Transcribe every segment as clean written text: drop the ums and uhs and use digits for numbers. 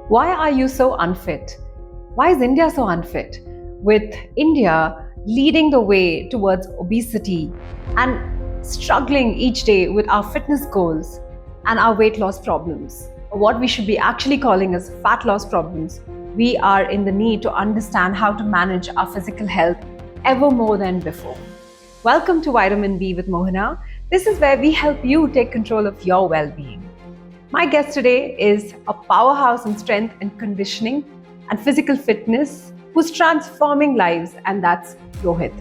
Why are you so unfit? Why is India so unfit? With India leading the way towards obesity and struggling each day with our fitness goals and our weight loss problems, or what we should be actually calling as fat loss problems, we are in the need to understand how to manage our physical health ever more than before. Welcome to Vitamin B with Mohana. This is where we help you take control of your well-being. My guest today is a powerhouse in strength and conditioning and physical fitness who's transforming lives, and that's Rohit.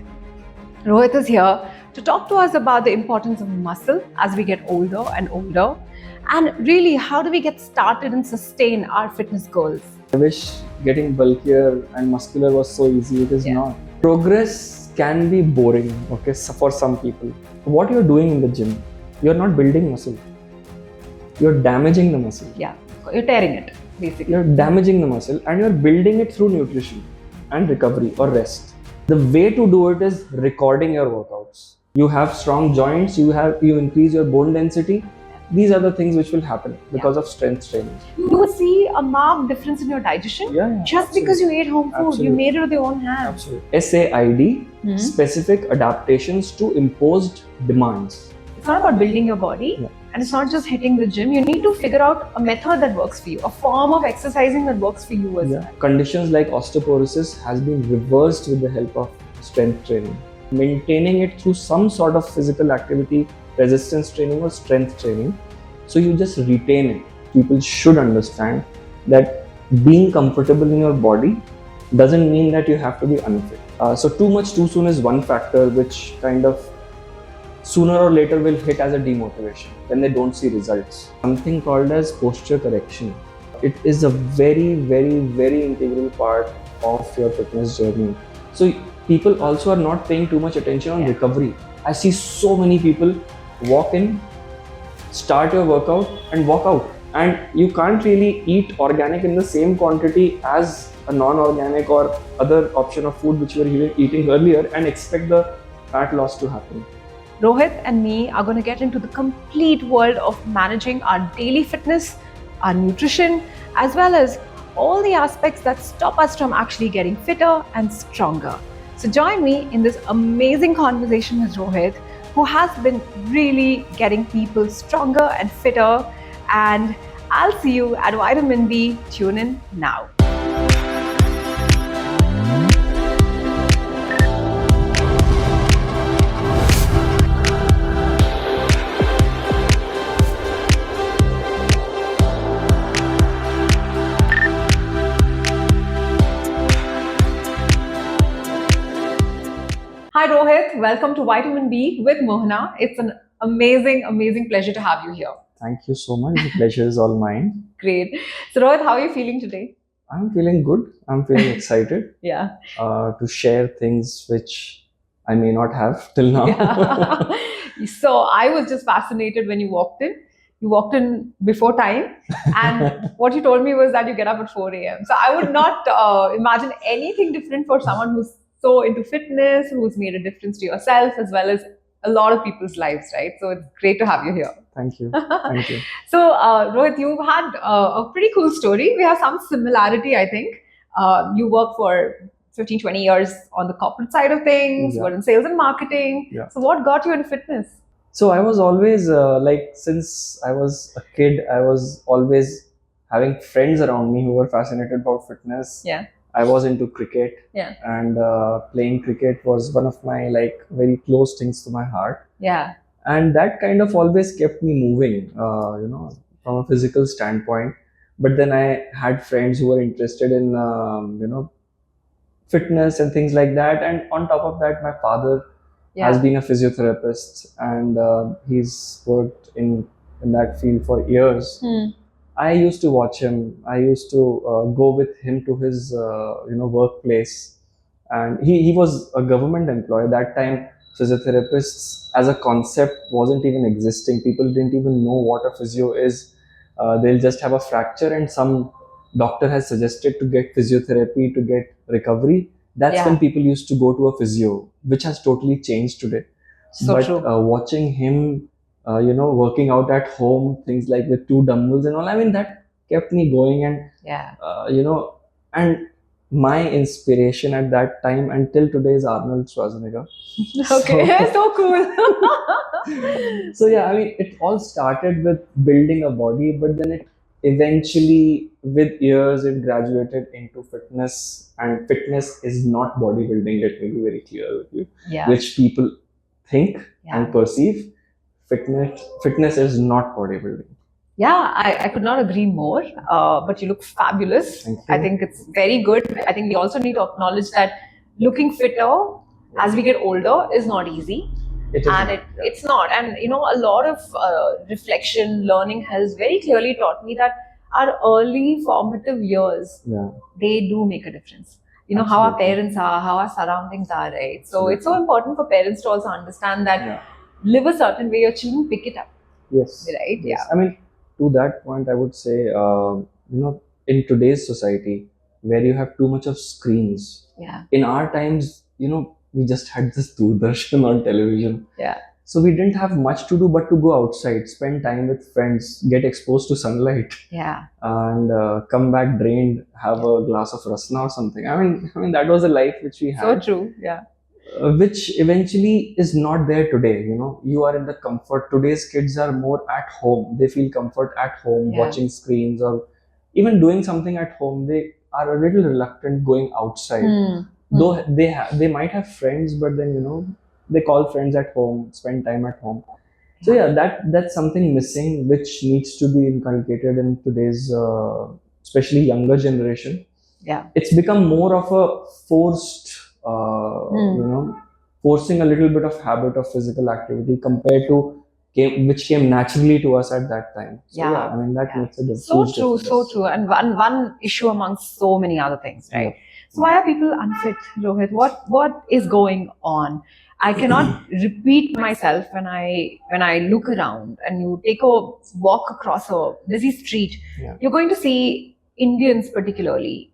Rohit is here to talk to us about the importance of muscle as we get older and older, and really how do we get started and sustain our fitness goals. I wish getting bulkier and muscular was so easy. It is not. Progress can be boring, okay, for some people. What you're doing in the gym, you're not building muscle. You're damaging the muscle. Yeah, you're tearing it, basically. You're damaging the muscle and you're building it through nutrition and recovery or rest. The way to do it is recording your workouts. You have strong joints, you increase your bone density. These are the things which will happen because of strength training. You will see a marked difference in your digestion just because you ate home food. You made it with your own hands. Absolutely. S.A.I.D, specific adaptations to imposed demands. It's not about building your body, and it's not just hitting the gym. You need to figure out a method that works for you, a form of exercising that works for you as well. Conditions like osteoporosis has been reversed with the help of strength training. Maintaining it through some sort of physical activity, resistance training or strength training, so you just retain it. People should understand that being comfortable in your body doesn't mean that you have to be unfit. So too much too soon is one factor which kind of sooner or later will hit as a demotivation when they don't see results. Something called as posture correction. It is a very, very, very integral part of your fitness journey. So people also are not paying too much attention on recovery. I see so many people walk in, start your workout and walk out. And you can't really eat organic in the same quantity as a non-organic or other option of food which you were eating earlier and expect the fat loss to happen. Rohit and me are going to get into the complete world of managing our daily fitness, our nutrition, as well as all the aspects that stop us from actually getting fitter and stronger. So join me in this amazing conversation with Rohit, who has been really getting people stronger and fitter. And I'll see you at Vitamin B. Tune in now. Hi Rohit, welcome to Vitamin B with Mohana. It's an amazing, amazing pleasure to have you here. Thank you so much. The pleasure is all mine. Great. So Rohit, how are you feeling today? I'm feeling good. I'm feeling excited. To share things which I may not have till now. So I was just fascinated when you walked in. You walked in before time, and what you told me was that you get up at 4 a.m. So I would not imagine anything different for someone who's so into fitness, who's made a difference to yourself as well as a lot of people's lives, right? So it's great to have you here. Thank you. Thank you. So Rohit, you've had a pretty cool story. We have some similarity, I think. You worked for 15, 20 years on the corporate side of things, you were in sales and marketing. So what got you into fitness? So I was always since I was a kid, I was always having friends around me who were fascinated about fitness. I was into cricket, and playing cricket was one of my very close things to my heart. And that kind of always kept me moving, from a physical standpoint. But then I had friends who were interested in, fitness and things like that. And on top of that, my father has been a physiotherapist, and he's worked in that field for years. I used to watch him. I used to go with him to his workplace, and he was a government employee. That time, physiotherapists as a concept wasn't even existing. People didn't even know what a physio is. They'll just have a fracture, and some doctor has suggested to get physiotherapy to get recovery. That's when people used to go to a physio, which has totally changed today. But watching him, working out at home, things like with 2 dumbbells and all, I mean, that kept me going. And Yeah. And my inspiration at that time until today is Arnold Schwarzenegger. Okay. So cool. So yeah, I mean, it all started with building a body, but then it eventually, with years, it graduated into fitness. And fitness is not bodybuilding. Let me be very clear with you, Yeah. which people think Yeah. and perceive. Fitness is not bodybuilding. Yeah, I could not agree more. But you look fabulous. Thank you. I think it's very good. I think we also need to acknowledge that looking fitter as we get older is not easy. It's not. And a lot of reflection, learning has very clearly taught me that our early formative years, they do make a difference. How our parents are, how our surroundings are, right? So it's so important for parents to also understand that live a certain way, your children pick it up. Yes. Right? Yes. Yeah. I mean, to that point, I would say, in today's society, where you have too much of screens. Yeah. In our times, we just had this Doordarshan on television. Yeah. So we didn't have much to do but to go outside, spend time with friends, get exposed to sunlight. Yeah. And come back drained, have a glass of rasna or something. I mean that was a life which we had. So true. Yeah. Which eventually is not there today. You are in the comfort. Today's kids are more at home. They feel comfort at home, watching screens, or even doing something at home. They are a little reluctant going outside. Though they might have friends, but then they call friends at home, spend time at home. So yeah, that's something missing, which needs to be inculcated in today's especially younger generation. Yeah. It's become more of a forced forcing a little bit of habit of physical activity compared to which came naturally to us at that time. So I mean that makes a difference. So true, so true. And one issue amongst so many other things, right? So why are people unfit, Rohit? What is going on? I cannot repeat myself when I look around and you take a walk across a busy street. You're going to see Indians particularly,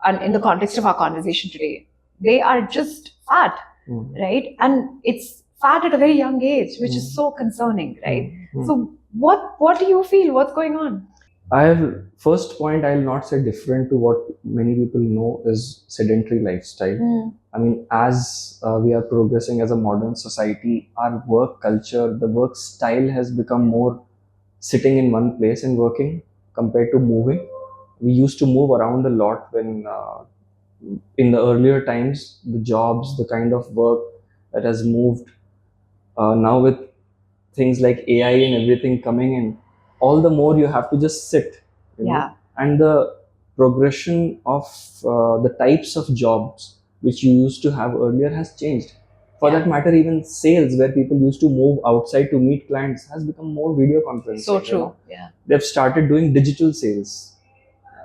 and in the context of our conversation today, they are just fat, right? And it's fat at a very young age, which is so concerning, right? So what do you feel? What's going on? First point, I'll not say different to what many people know is sedentary lifestyle. I mean, as we are progressing as a modern society, our work culture, the work style has become more sitting in one place and working compared to moving. We used to move around a lot when in the earlier times, the jobs, the kind of work that has moved. Now with things like AI and everything coming in, all the more you have to just sit. And the progression of the types of jobs which you used to have earlier has changed. For that matter, even sales, where people used to move outside to meet clients, has become more video conferencing. So true. Yeah. They've started doing digital sales.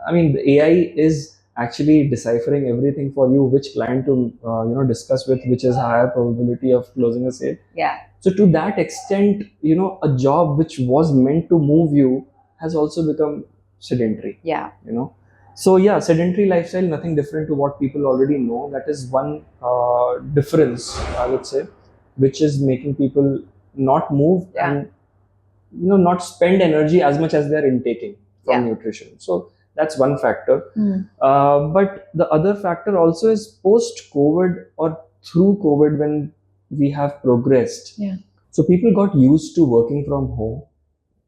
I mean, the AI is actually deciphering everything for you, which client to discuss with, which is higher probability of closing a sale. Yeah. So to that extent, a job which was meant to move you has also become sedentary. Yeah. So yeah, sedentary lifestyle, nothing different to what people already know. That is one difference, I would say, which is making people not move and not spend energy as much as they're intaking from nutrition. So that's one factor. But the other factor also is post-COVID or through COVID, when we have progressed. So people got used to working from home,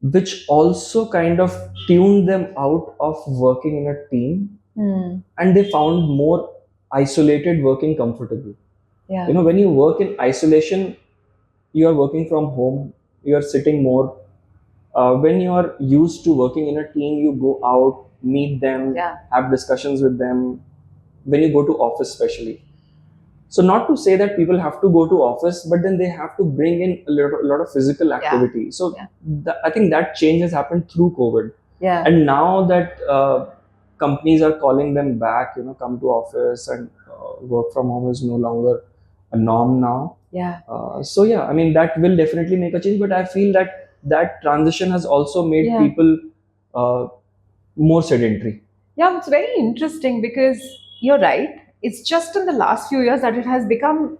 which also kind of tuned them out of working in a team. And they found more isolated working comfortable. When you work in isolation, you are working from home, you are sitting more. When you are used to working in a team, you go out, meet them, have discussions with them. When you go to office, especially. So not to say that people have to go to office, but then they have to bring in a lot of physical activity. So I think that change has happened through COVID. And now that companies are calling them back, come to office, and work from home is no longer a norm now. So I mean, that will definitely make a change. But I feel that transition has also made people more sedentary. Yeah, it's very interesting because you're right. It's just in the last few years that it has become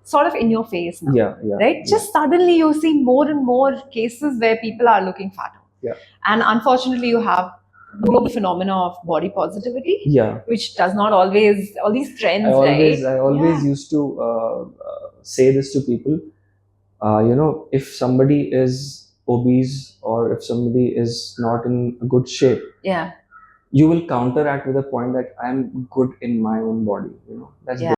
sort of in your face now. Right? Just suddenly you see more and more cases where people are looking fatter. And unfortunately, you have global phenomena of body positivity, Yeah. which does not always, all these trends, I always Yeah. used to say this to people. If somebody is obese or if somebody is not in a good shape, Yeah. you will counteract with a point that I'm good in my own body. That's Yeah.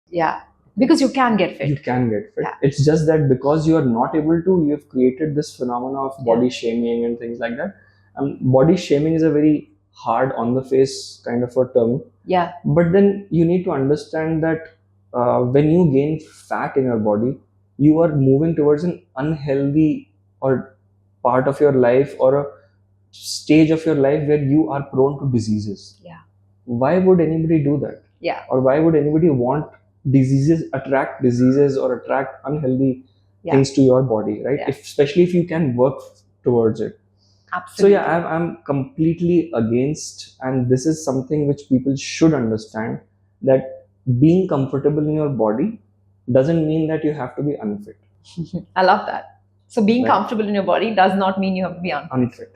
Yeah. Because you can get fit. You can get fit. Yeah. It's just that because you are not able to, you have created this phenomena of body shaming and things like that. Body shaming is a very hard on the face kind of a term. Yeah. But then you need to understand that when you gain fat in your body, you are moving towards an unhealthy or part of your life or a stage of your life where you are prone to diseases. Yeah. Why would anybody do that? Yeah. Or why would anybody want attract diseases or attract unhealthy things to your body, right? Especially if you can work towards it. Absolutely. So yeah, I'm completely against, and this is something which people should understand, that being comfortable in your body doesn't mean that you have to be unfit. I love that. So being comfortable in your body does not mean you have to be unfit.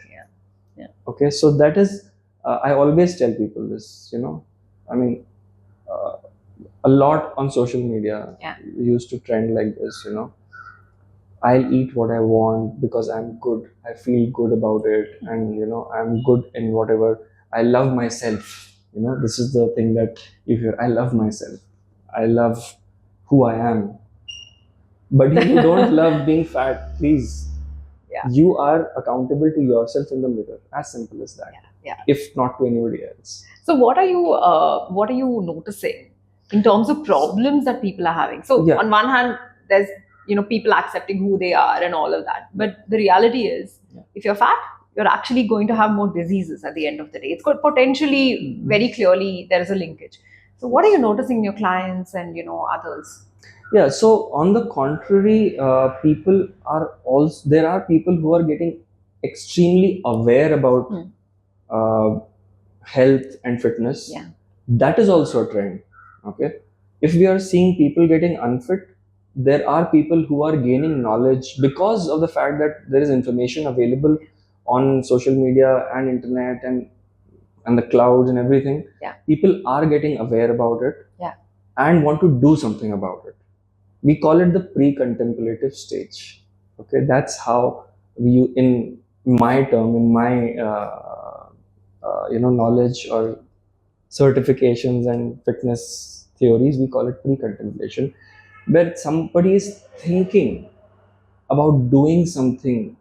Yeah. Okay, so that is, I always tell people this, I mean, a lot on social media used to trend like this, I'll eat what I want because I'm good. I feel good about it. And, I'm good in whatever. I love myself. This is the thing that you hear. I love myself. I love who I am. But if you don't love being fat, please. Yeah. You are accountable to yourself in the mirror. As simple as that. Yeah. If not to anybody else. So what are you noticing in terms of problems that people are having? So on one hand, there's people accepting who they are and all of that. But the reality is, if you're fat, you're actually going to have more diseases at the end of the day. It's got potentially, very clearly, there is a linkage. So what are you noticing in your clients and others? Yeah, so on the contrary, people are also, there are people who are getting extremely aware about health and fitness. Yeah. That is also a trend. Okay, if we are seeing people getting unfit, there are people who are gaining knowledge because of the fact that there is information available on social media and internet and the clouds and everything. Yeah. People are getting aware about it. Yeah. And want to do something about it. We call it the pre-contemplative stage. Okay, that's how we, in my term, in my knowledge or certifications and fitness theories, we call it pre-contemplation, where somebody is thinking about doing something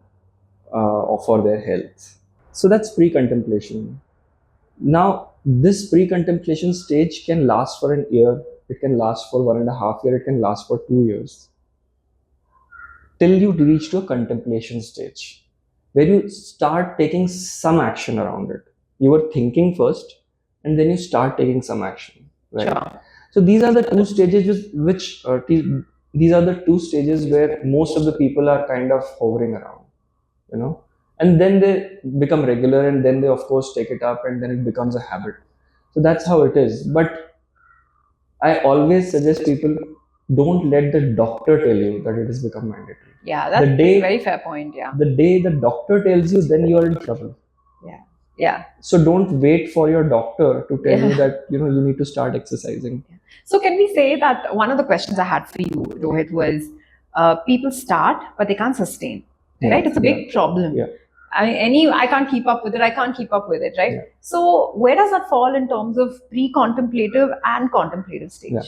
for their health. So that's pre-contemplation. Now, this pre-contemplation stage can last for an year, it can last for 1.5 years, it can last for 2 years, till you reach to a contemplation stage, where you start taking some action around it. You were thinking first, and then you start taking some action. Right. Sure. So these are the two stages these are the two stages where most of the people are kind of hovering around, and then they become regular, and then they of course take it up, and then it becomes a habit. So that's how it is. But I always suggest people, don't let the doctor tell you that it has become mandatory. Yeah, that's a very fair point. Yeah. The day the doctor tells you, then you are in trouble. Yeah. Yeah. So don't wait for your doctor to tell you that you need to start exercising. So can we say that one of the questions I had for you, Rohit, was people start but they can't sustain, right? It's a big problem. Yeah. I can't keep up with it. I can't keep up with it, right? Yeah. So where does that fall in terms of pre-contemplative and contemplative stage? Yeah.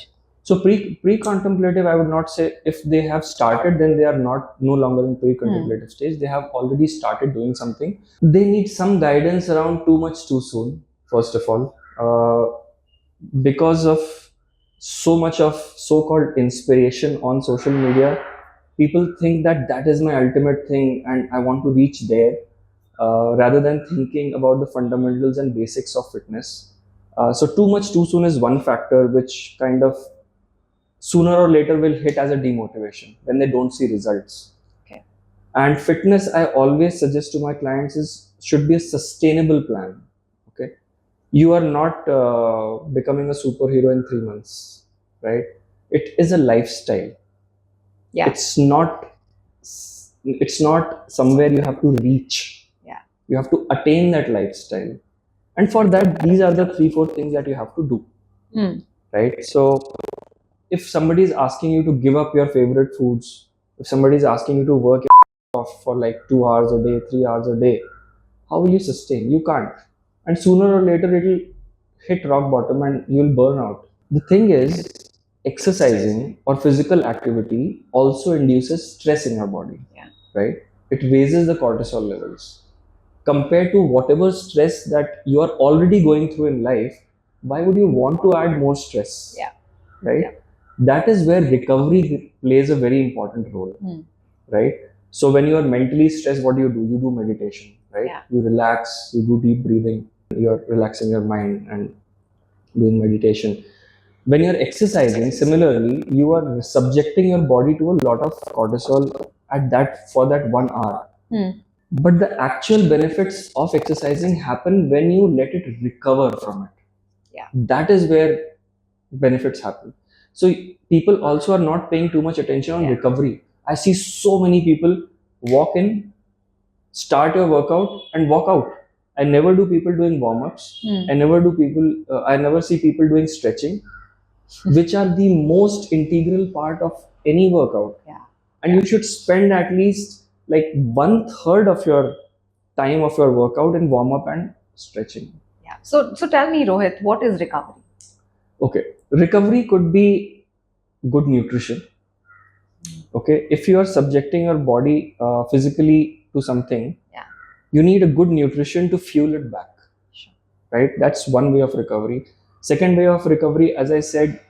So pre-contemplative, I would not say if they have started, then they are no longer in pre-contemplative stage. They have already started doing something. They need some guidance around too much too soon, first of all, because of so much of so-called inspiration on social media. People think that that is my ultimate thing and I want to reach there, rather than thinking about the fundamentals and basics of fitness. So too much too soon is one factor which kind of sooner or later will hit as a demotivation when they don't see results. Okay. And fitness, I always suggest to my clients, should be a sustainable plan. Okay, you are not becoming a superhero in 3 months, right? It is a lifestyle. Yeah. It's not somewhere you have to reach. Yeah. You have to attain that lifestyle. And for that, these are the 3-4 things that you have to do, right? So if somebody is asking you to give up your favorite foods, if somebody is asking you to work off for like 2 hours a day, 3 hours a day, how will you sustain? You can't. And sooner or later, it'll hit rock bottom and you'll burn out. The thing is, exercising or physical activity also induces stress in your body, right? It raises the cortisol levels. Compared to whatever stress that you are already going through in life, why would you want to add more stress? Right? That is where recovery plays a very important role, right? So when you are mentally stressed, what do? You do meditation, right? You relax, you do deep breathing, you're relaxing your mind and doing meditation. When you're exercising, similarly, you are subjecting your body to a lot of cortisol at that for that 1 hour. But the actual benefits of exercising happen when you let it recover from it. That is where benefits happen. So people also are not paying too much attention on recovery. I see so many people walk in, start your workout, and walk out. I never do people doing warm ups. I never see people doing stretching, which are the most integral part of any workout. And you should spend at least like 1/3 of your time of your workout in warm up and stretching. So tell me, Rohit, what is recovery? Okay, recovery could be good nutrition. Okay, if you are subjecting your body physically to something, you need a good nutrition to fuel it back. Right, that's one way of recovery. Second way of recovery, as I said,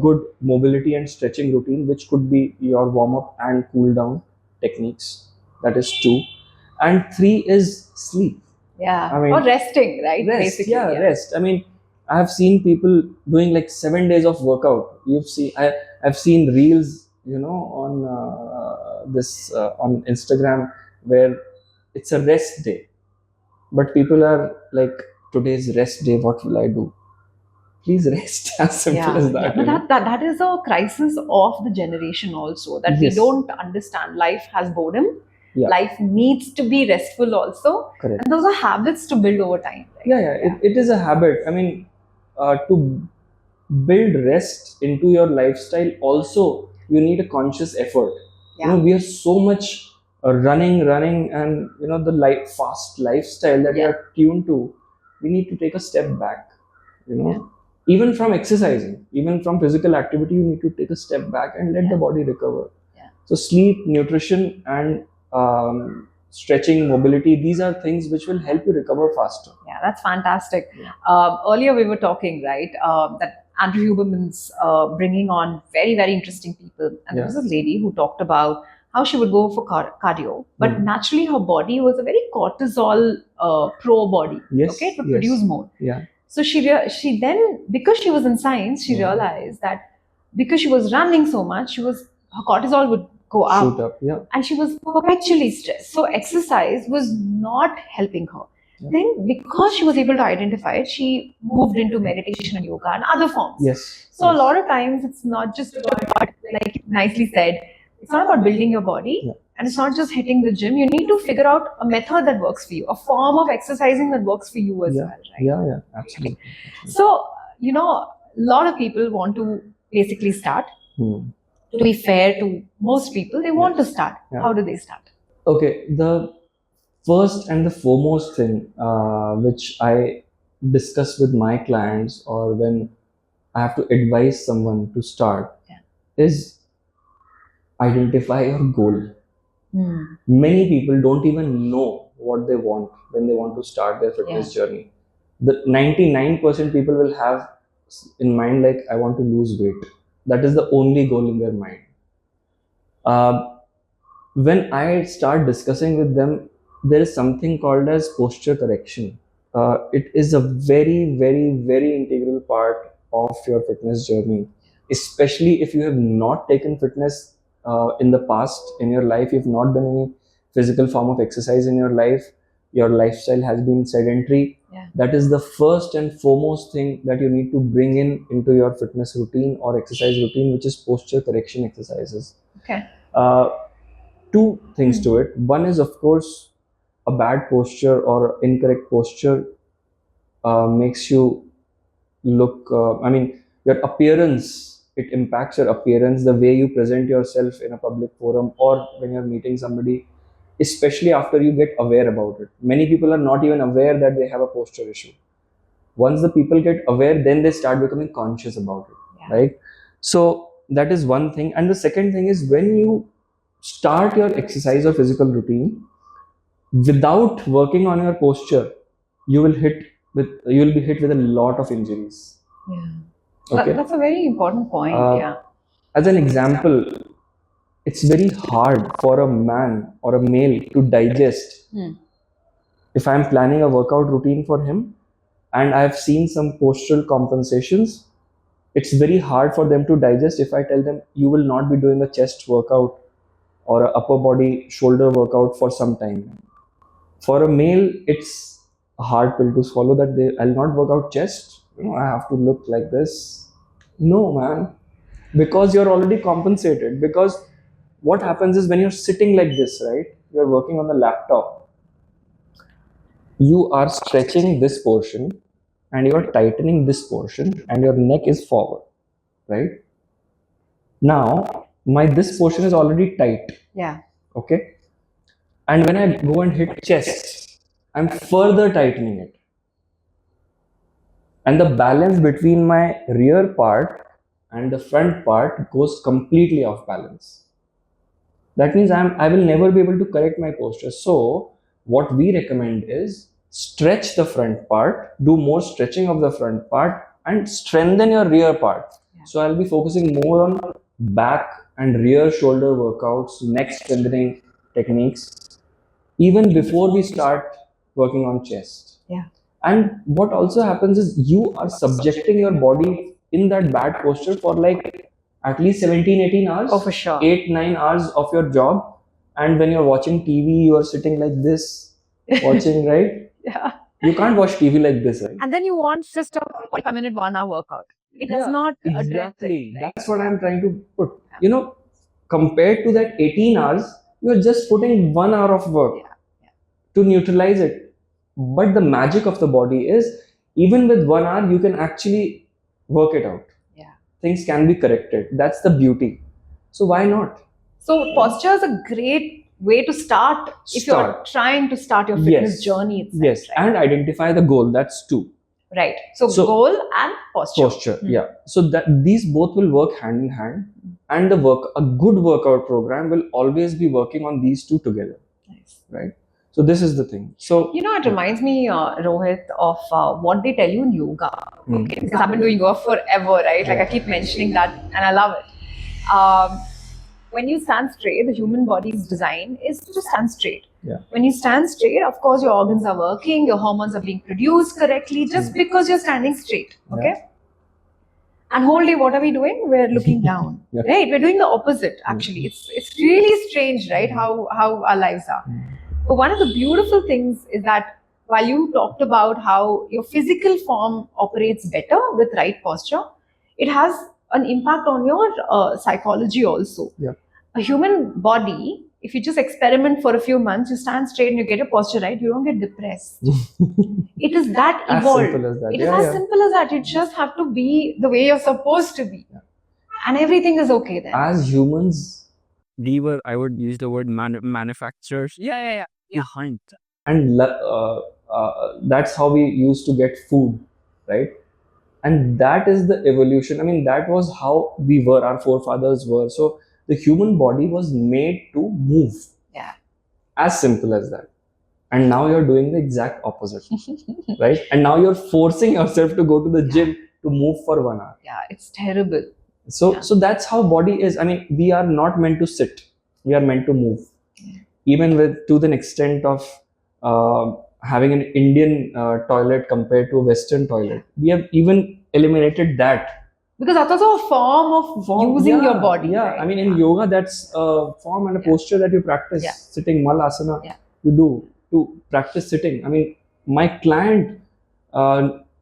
good mobility and stretching routine, which could be your warm up and cool down techniques. That is 2. And 3 is sleep. Or resting, right? Rest, Basically, rest. I mean, I have seen people doing like 7 days of workout. I've seen reels, on on Instagram, where it's a rest day, but people are like, today's rest day, what will I do? Please rest. As simple as that. But that is a crisis of the generation also, that we Yes. don't understand. Life has boredom. Yeah. Life needs to be restful also. Correct. And those are habits to build over time. Right? It is a habit. I mean, to build rest into your lifestyle, also, you need a conscious effort. We are so much running, and the fast lifestyle that we are tuned to. We need to take a step back. Even from exercising, even from physical activity, you need to take a step back and let the body recover. So sleep, nutrition, and stretching, mobility, these are things which will help you recover faster. That's fantastic. Earlier we were talking, right, that Andrew Huberman's bringing on very, very interesting people. And there was this lady who talked about how she would go for cardio, but naturally her body was a very cortisol pro body. Okay, it would produce more. So she then, because she was in science, she realized that because she was running so much, her cortisol would go up. Shoot up, and she was perpetually stressed. So exercise was not helping her. Then, because she was able to identify it, she moved into meditation and yoga and other forms. So a lot of times it's not just about, like you nicely said, it's not about building your body, and it's not just hitting the gym. You need to figure out a method that works for you, a form of exercising that works for you as well, right? Absolutely. So, a lot of people want to basically start. To be fair to most people, they want to start. How do they start? Okay, the first and the foremost thing which I discuss with my clients, or when I have to advise someone to start, is identify your goal. Many people don't even know what they want when they want to start their fitness journey. The 99% people will have in mind, like, I want to lose weight. That is the only goal in their mind. When I start discussing with them, there is something called as posture correction. It is a very, very, very integral part of your fitness journey, especially if you have not taken fitness in the past in your life. You've not done any physical form of exercise in your life. Your lifestyle has been sedentary. That is the first and foremost thing that you need to bring into your fitness routine or exercise routine, which is posture correction exercises. Two things to it. One is, of course, a bad posture or incorrect posture makes you look, your appearance, it impacts your appearance, the way you present yourself in a public forum or when you're meeting somebody, especially after you get aware about it. Many people are not even aware that they have a posture issue. Once the people get aware, then they start becoming conscious about it, right? So that is one thing. And the second thing is, when you start your exercise or physical routine without working on your posture, you will be hit with a lot of injuries. Okay. That's a very important point. As an example, it's very hard for a man or a male to digest. If I'm planning a workout routine for him and I've seen some postural compensations, it's very hard for them to digest if I tell them you will not be doing a chest workout or a upper body shoulder workout for some time. For a male, it's a hard pill to swallow that I'll not work out chest. I have to look like this. No, man, because you're already compensated. Because what happens is when you're sitting like this, right? You're working on the laptop. You are stretching this portion and you're tightening this portion, and your neck is forward, right? Now, this portion is already tight. Okay. And when I go and hit chest, I'm further tightening it. And the balance between my rear part and the front part goes completely off balance. That means I will never be able to correct my posture. So what we recommend is stretch the front part, do more stretching of the front part, and strengthen your rear part. So I'll be focusing more on back and rear shoulder workouts, neck strengthening techniques, even before we start working on chest. And what also happens is you are subjecting your body in that bad posture for like at least 17, 18 hours. Oh, for sure. 8, 9 hours of your job. And when you're watching TV, you are sitting like this, watching, right? You can't watch TV like this, right? And then you want just a 45-minute, 1 hour workout. It does not address Exactly. it, right? That's what I'm trying to put. Compared to that 18 hours, you're just putting 1 hour of work to neutralize it. But the magic of the body is, even with 1 hour, you can actually work it out. Things can be corrected. That's the beauty. So why not? So posture is a great way to start if you're trying to start your fitness journey itself. Yes, right? And identify the goal. That's two. Right. So goal and posture. Yeah. So that these both will work hand in hand, and a good workout program will always be working on these two together. Nice. Right. So this is the thing. So it reminds me, Rohit, of what they tell you in yoga. Okay, because I've been doing yoga forever, right? Like I keep mentioning that, and I love it. When you stand straight, the human body's design is to just stand straight. When you stand straight, of course, your organs are working, your hormones are being produced correctly, just because you're standing straight. Okay. And whole day, what are we doing? We're looking down, right? We're doing the opposite. Actually, it's really strange, right? How our lives are. But one of the beautiful things is that while you talked about how your physical form operates better with right posture, it has an impact on your psychology also. A human body, if you just experiment for a few months, you stand straight and you get your posture right, you don't get depressed. It is that evolved. As simple as that. It is as simple as that. You just have to be the way you're supposed to be. And everything is okay then. As humans, I would use the word manufacturers. Hunt. And that's how we used to get food, right? And that is the evolution. That was how we were, our forefathers were. So the human body was made to move. As simple as that. And now you're doing the exact opposite, right? And now you're forcing yourself to go to the gym to move for 1 hour. It's terrible. So that's how body is. We are not meant to sit. We are meant to move. Even to the extent of having an Indian toilet compared to a Western toilet. We have even eliminated that. Because that's also a form of using your body. Right? In yoga, that's a form and a posture that you practice. Sitting, malasana, you do to practice sitting. My client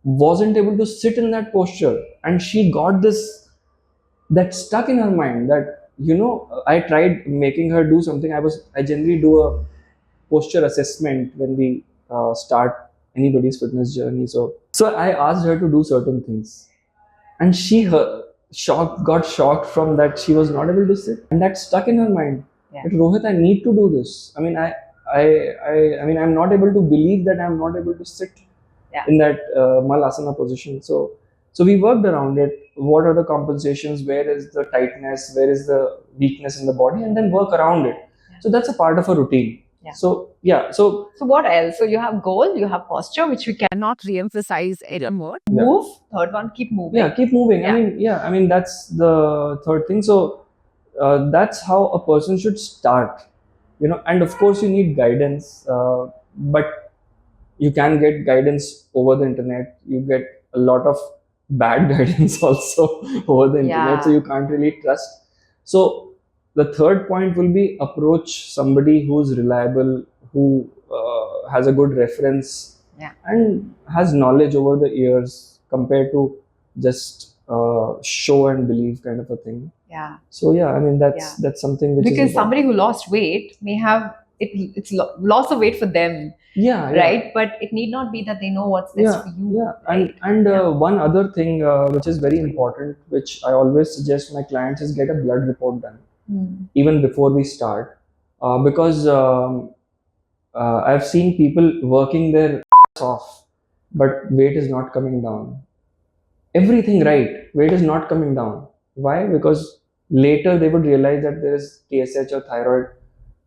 wasn't able to sit in that posture, and she got that stuck in her mind that, I tried making her do something. I generally do a posture assessment when we start anybody's fitness journey. So I asked her to do certain things, and got shocked from that she was not able to sit, and that stuck in her mind. Yeah. That Rohit, I need to do this. I mean, I mean, I'm not able to believe that I'm not able to sit Yeah. in that malasana position. So we worked around it. What are the compensations? Where is the tightness? Where is the weakness in the body? And then work around it. Yeah. So that's a part of a routine. Yeah. So yeah. So what else? So you have goal, you have posture, which we can Cannot re-emphasize anymore. move. Third one, keep moving. yeah, keep moving. Yeah. I mean that's the third thing. So that's how a person should start. And of course you need guidance, but you can get guidance over the internet. You get a lot of bad guidance also over the internet, so you can't really trust. So the third point will be approach somebody who's reliable, who has a good reference, and has knowledge over the years, compared to just show and believe kind of a thing. Yeah. So yeah, I mean that's something which Because is somebody who lost weight may have it's loss of weight for them. yeah. Right, but it need not be that they know what's best for you. Yeah, right? and one other thing which is very important, which I always suggest my clients, is get a blood report done even before we start, because I've seen people working their off, but weight is not coming down. Everything right, weight is not coming down. Why? Because later they would realize that there is TSH or thyroid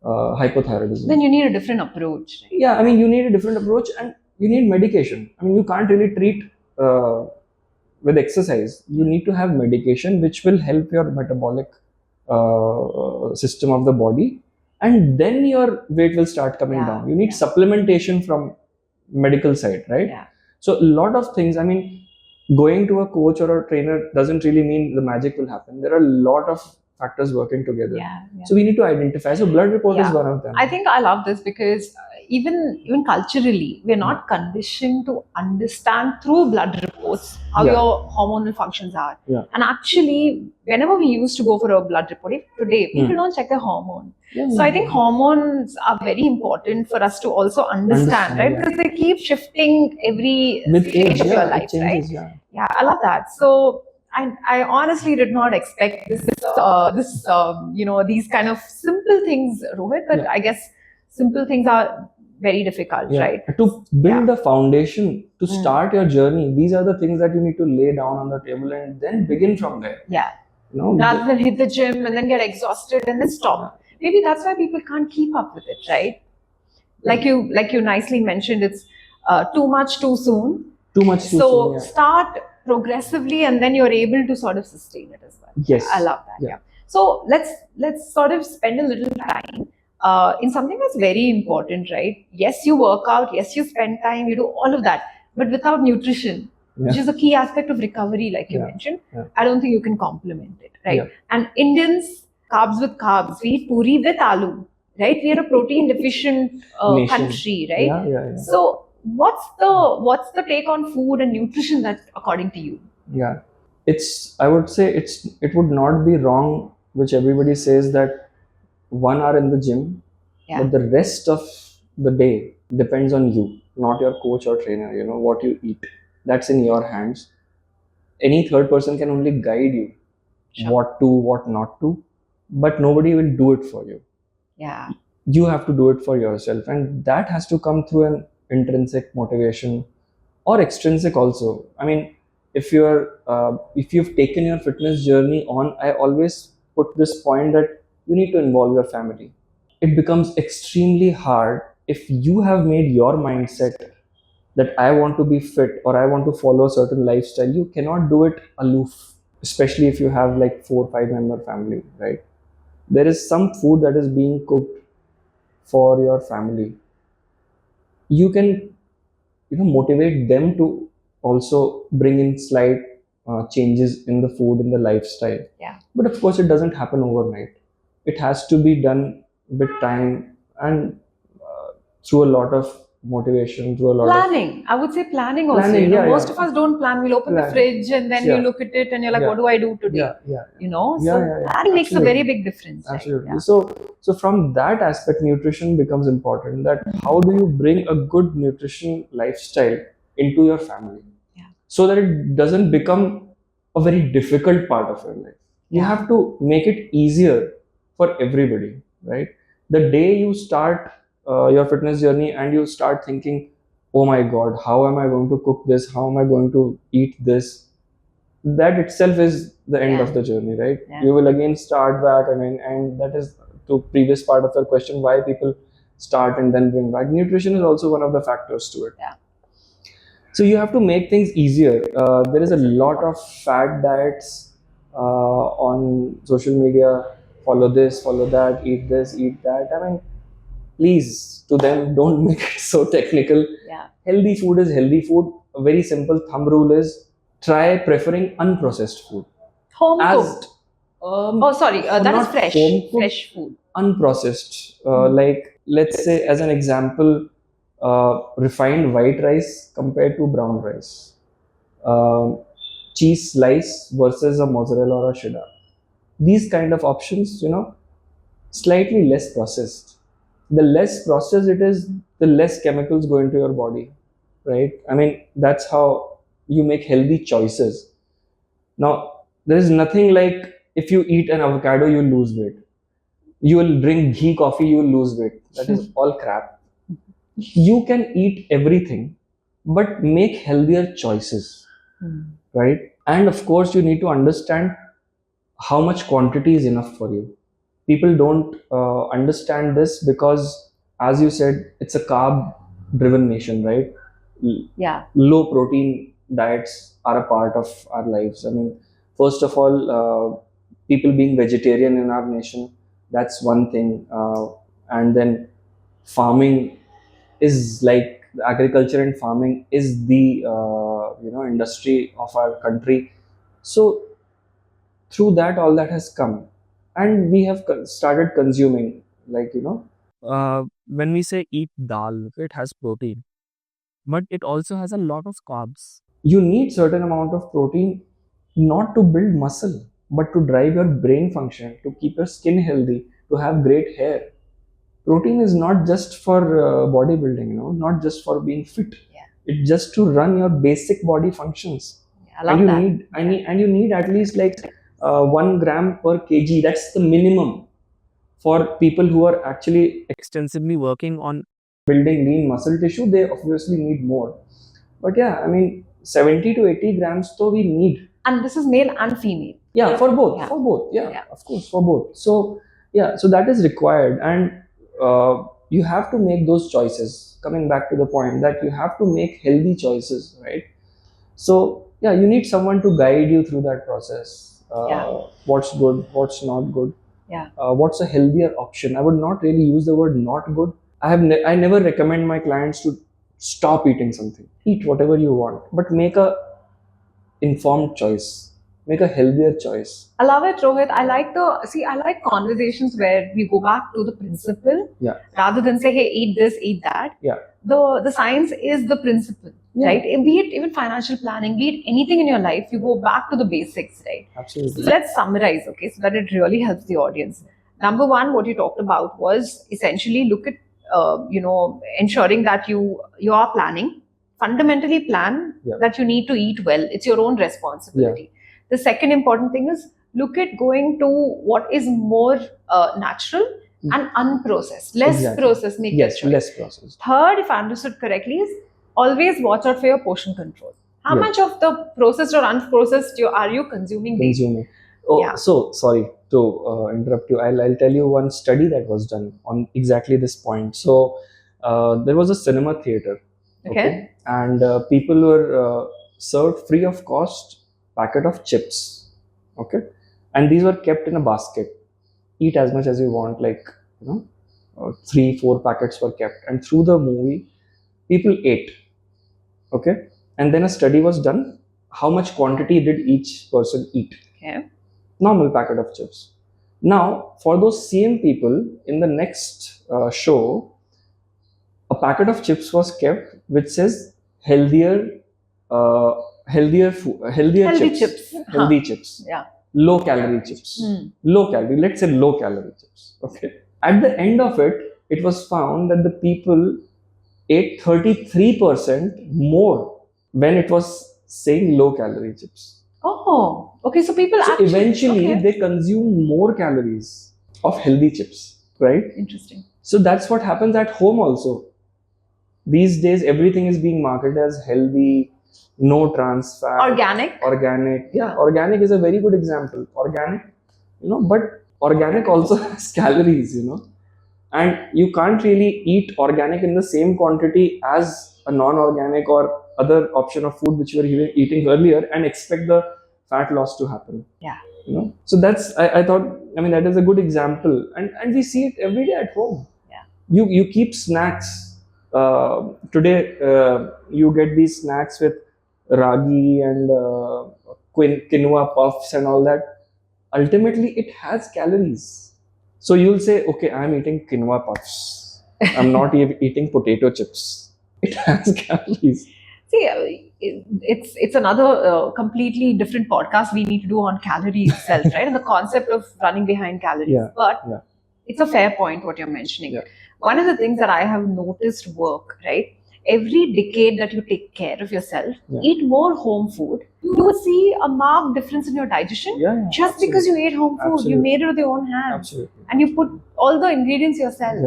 hypothyroidism. Then you need a different approach. Right? Yeah, I mean, you need a different approach, and you need medication. I mean, you can't really treat with exercise. You need to have medication which will help your metabolic system of the body, and then your weight will start coming down. You need supplementation from medical side, right? Yeah. So a lot of things. I mean, going to a coach or a trainer doesn't really mean the magic will happen. There are a lot of factors working together. So we need to identify. So blood report is one of them. I think I love this because even culturally, we're not conditioned to understand through blood reports how your hormonal functions are. And actually, whenever we used to go for a blood report, today people don't check their hormone. So I think hormones are very important for us to also understand, right? Because they keep shifting every stage of your life, right? Yeah, I love that. So I honestly did not expect this these kind of simple things, Rohit, but I guess simple things are very difficult, right? To build the foundation, to start your journey, these are the things that you need to lay down on the table and then begin from there. Yeah. Rather than hit the gym and then get exhausted and then stop. Maybe that's why people can't keep up with it, right? Like you nicely mentioned, it's too much too soon. Too much too soon. So start progressively, and then you're able to sort of sustain it as well. Yes, I love that. Yeah. So let's sort of spend a little time in something that's very important, right? Yes, you work out. Yes, you spend time. You do all of that, but without nutrition, which is a key aspect of recovery, like you mentioned, I don't think you can complement it, right? And Indians, carbs with carbs. We eat puri with aloo, right? We are a protein deficient country, right? So what's the take on food and nutrition that according to you? Yeah, I would say it would not be wrong, which everybody says, that 1 hour in the gym, but the rest of the day depends on you, not your coach or trainer. What you eat, that's in your hands. Any third person can only guide you what to, what not to, but nobody will do it for you. Yeah, you have to do it for yourself, and that has to come through an intrinsic motivation or extrinsic also. I mean, if you've taken your fitness journey on, I always put this point that you need to involve your family. It becomes extremely hard if you have made your mindset that I want to be fit or I want to follow a certain lifestyle. You cannot do it aloof, especially if you have like 4 or 5 member family, right? There is some food that is being cooked for your family. You can motivate them to also bring in slight changes in the food, in the lifestyle. But of course it doesn't happen overnight. It has to be done with time and through a lot of motivation, through a lot planning. I would say planning also. Planning, yeah, Most yeah. of us don't plan. We'll open the Plan. fridge and then you Yeah. look at it and you're like, Yeah. what do I do today? Yeah, yeah, So yeah. planning makes a very Absolutely. big difference. Absolutely. Right? So from that aspect, nutrition becomes important. That how do you bring a good nutrition lifestyle into your family, Yeah. so that it doesn't become a very difficult part of your life. You Yeah. have to make it easier for everybody, right? The day you start your fitness journey and you start thinking, oh my God, how am I going to cook this? How am I going to eat this? That itself is the end Yeah. of the journey, right? Yeah. You will again start back again, and that is to previous part of your question, why people start and then bring back. Nutrition is also one of the factors to it. Yeah. So you have to make things easier. There is a lot of fad diets on social media. Follow this, follow that, eat this, eat that. I mean, please, to them, don't make it so technical. Yeah. Healthy food is healthy food. A very simple thumb rule is try preferring unprocessed food. Home As cooked. That is not fresh. home cooked, Fresh food. unprocessed. Like, let's say, as an example, refined white rice compared to brown rice, um, cheese slice versus a mozzarella or a cheddar. These kind of options, slightly less processed. The less processed it is, the less chemicals go into your body, right? I mean, that's how you make healthy choices. Now, there is nothing like if you eat an avocado, you lose weight. You will drink ghee coffee, you will lose weight. That is all crap. You can eat everything, but make healthier choices, right? And of course, you need to understand how much quantity is enough for you. People don't understand this because, as you said, it's a carb driven nation, right? Yeah. Low protein diets are a part of our lives. I mean, first of all, people being vegetarian in our nation, that's one thing. And then farming is like agriculture and farming is the industry of our country. So through that, all that has come, and we have started consuming, like, When we say eat dal, it has protein, but it also has a lot of carbs. you need certain amount of protein, not to build muscle, but to drive your brain function, to keep your skin healthy, to have great hair. Protein is not just for bodybuilding, not just for being fit. Yeah. It's just to run your basic body functions. I love And you that. and you need at least like 1 gram per kg. That's the minimum for people who are actually Extensively working on building lean muscle tissue. They obviously need more. But yeah, I mean, 70 to 80 grams though we need. And this is male and female. Yeah, for both. Yeah. For both. Yeah, Yeah. of course, for both. So yeah, so that is required, and you have to make those choices. Coming back to the point that you have to make healthy choices, right? So yeah, you need someone to guide you through that process. What's good, what's not good. Yeah. What's a healthier option? I would not really use the word not good. I never recommend my clients to stop eating something. Eat whatever you want, but make a informed choice. Make a healthier choice. I love it, Rohit. I like conversations where we go back to the principle Yeah. rather than say, hey, eat this, eat that. Yeah. The science is the principle, Yeah. right? Be it even financial planning, be it anything in your life, you go back to the basics, right? Absolutely. So let's summarize, okay, so that it really helps the audience. Number one, what you talked about was essentially look at, ensuring that you are planning. Fundamentally plan that you need to eat well. It's your own responsibility. The second important thing is look at going to what is more natural and unprocessed, less processed. Make that choice. Less processed. Third, if I understood correctly, is always watch out for your portion control. How much of the processed or unprocessed are you consuming daily? Oh, so sorry to interrupt you. I'll tell you one study that was done on exactly this point. So there was a cinema theater. Okay. And people were served free of cost packet of chips. Okay. And these were kept in a basket. Eat as much as you want, like, 3-4 packets were kept. And through the movie, people ate. Okay. And then a study was done. How much quantity did each person eat? Okay. Normal packet of chips. Now, for those same people in the next show, a packet of chips was kept which says healthier, uh, healthier Healthy chips, chips. healthy Huh. chips, Yeah. low calorie chips, low calorie. Let's say low calorie chips. Okay. At the end of it, it was found that the people ate 33% more when it was saying low calorie chips. Oh, okay. So people So actually. eventually, Okay. they consume more calories of healthy chips, right? Interesting. So that's what happens at home also. These days, everything is being marketed as healthy, no trans fat, Organic. organic. Yeah, organic is a very good example. Organic, but organic also has calories, and you can't really eat organic in the same quantity as a non-organic or other option of food which you were eating earlier and expect the fat loss to happen. Yeah. So that's I thought, I mean, that is a good example, and we see it every day at home. Yeah. You keep snacks. Today you get these snacks with ragi and quinoa puffs and all that. Ultimately, it has calories. So you'll say, okay, I'm eating quinoa puffs. I'm not eating potato chips. It has calories. See, it's another completely different podcast we need to do on calories itself, right? And the concept of running behind calories. Yeah, But yeah. it's a fair point what you're mentioning. Yeah. One of the things that I have noticed work, right? Every decade that you take care of yourself, eat more home food, you will see a marked difference in your digestion. Yeah, Just because you ate home food, you Absolutely. made it with your own hands, Absolutely. and you put all the ingredients yourself.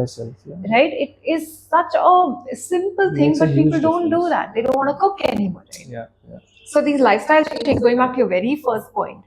Yeah. Right? It is such a simple thing, Makes a but people huge don't do difference. that. They don't want to cook anymore. Right? Yeah. So these lifestyle changes, going back to your very first point.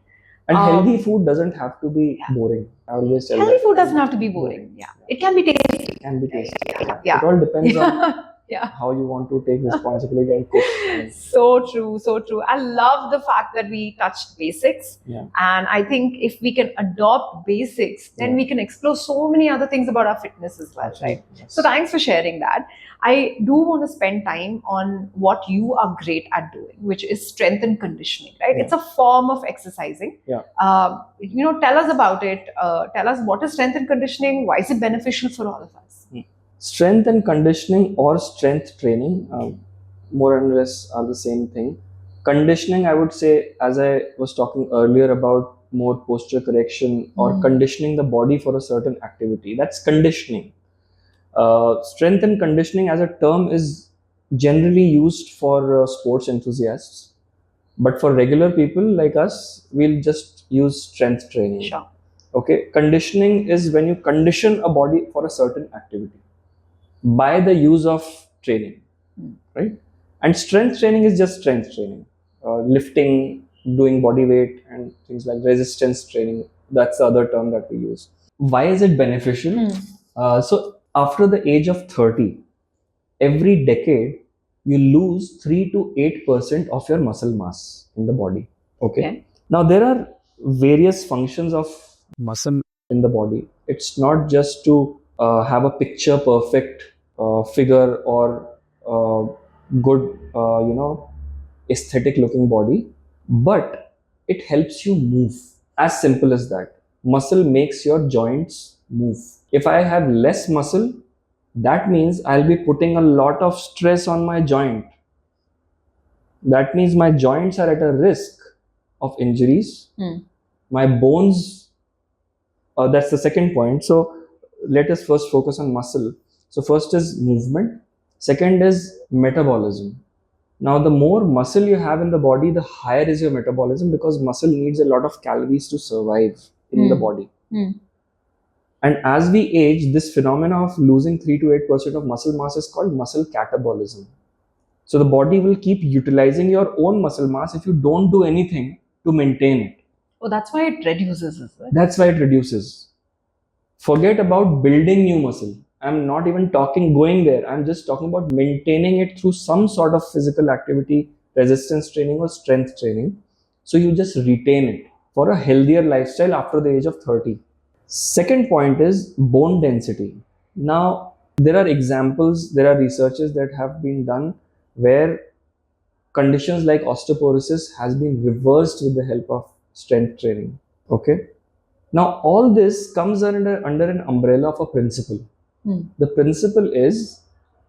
And healthy food doesn't have to be boring. I always tell Healthy that. food doesn't have to be boring. Yeah. It can be tasty. It can be tasty. Yeah. It all depends on Yeah. how you want to take responsibility and cook. So true, so true. I love the fact that we touched basics. Yeah. And I think if we can adopt basics, then Yeah. we can explore so many other things about our fitness as well, Absolutely. right? Yes. So thanks for sharing that. I do want to spend time on what you are great at doing, which is strength and conditioning, right? Yeah. It's a form of exercising. Yeah. Tell us about it. Tell us what is strength and conditioning? Why is it beneficial for all of us? Strength and conditioning or strength training, more or less are the same thing. Conditioning, I would say, as I was talking earlier about more posture correction or conditioning the body for a certain activity. That's conditioning. Strength and conditioning as a term is generally used for sports enthusiasts, but for regular people like us, we'll just use strength training. Sure. Okay, conditioning is when you condition a body for a certain activity by the use of training, right? And strength training is just strength training, lifting, doing body weight, and things like resistance training. That's the other term that we use. Why is it beneficial? So after the age of 30, every decade you lose 3 to 8% of your muscle mass in the body. Okay. Now there are various functions of Muscle. in the body. It's not just to have a picture perfect figure or good, aesthetic looking body, but it helps you move. As simple as that. Muscle makes your joints move. If I have less muscle, that means I'll be putting a lot of stress on my joint. That means my joints are at a risk of injuries. My bones, that's the second point. So let us first focus on muscle. So first is movement. Second is metabolism. Now, the more muscle you have in the body, the higher is your metabolism because muscle needs a lot of calories to survive in the body. And as we age, this phenomena of losing 3 to 8% of muscle mass is called muscle catabolism. So the body will keep utilizing your own muscle mass if you don't do anything to maintain it. Oh, that's why it reduces, is it? That's why it reduces. Forget about building new muscle. I'm not even talking going there. I'm just talking about maintaining it through some sort of physical activity, resistance training or strength training. So you just retain it for a healthier lifestyle after the age of 30. Second point is bone density. Now, there are examples, there are researches that have been done where conditions like osteoporosis has been reversed with the help of strength training. Okay. Now, all this comes under an umbrella of a principle. The principle is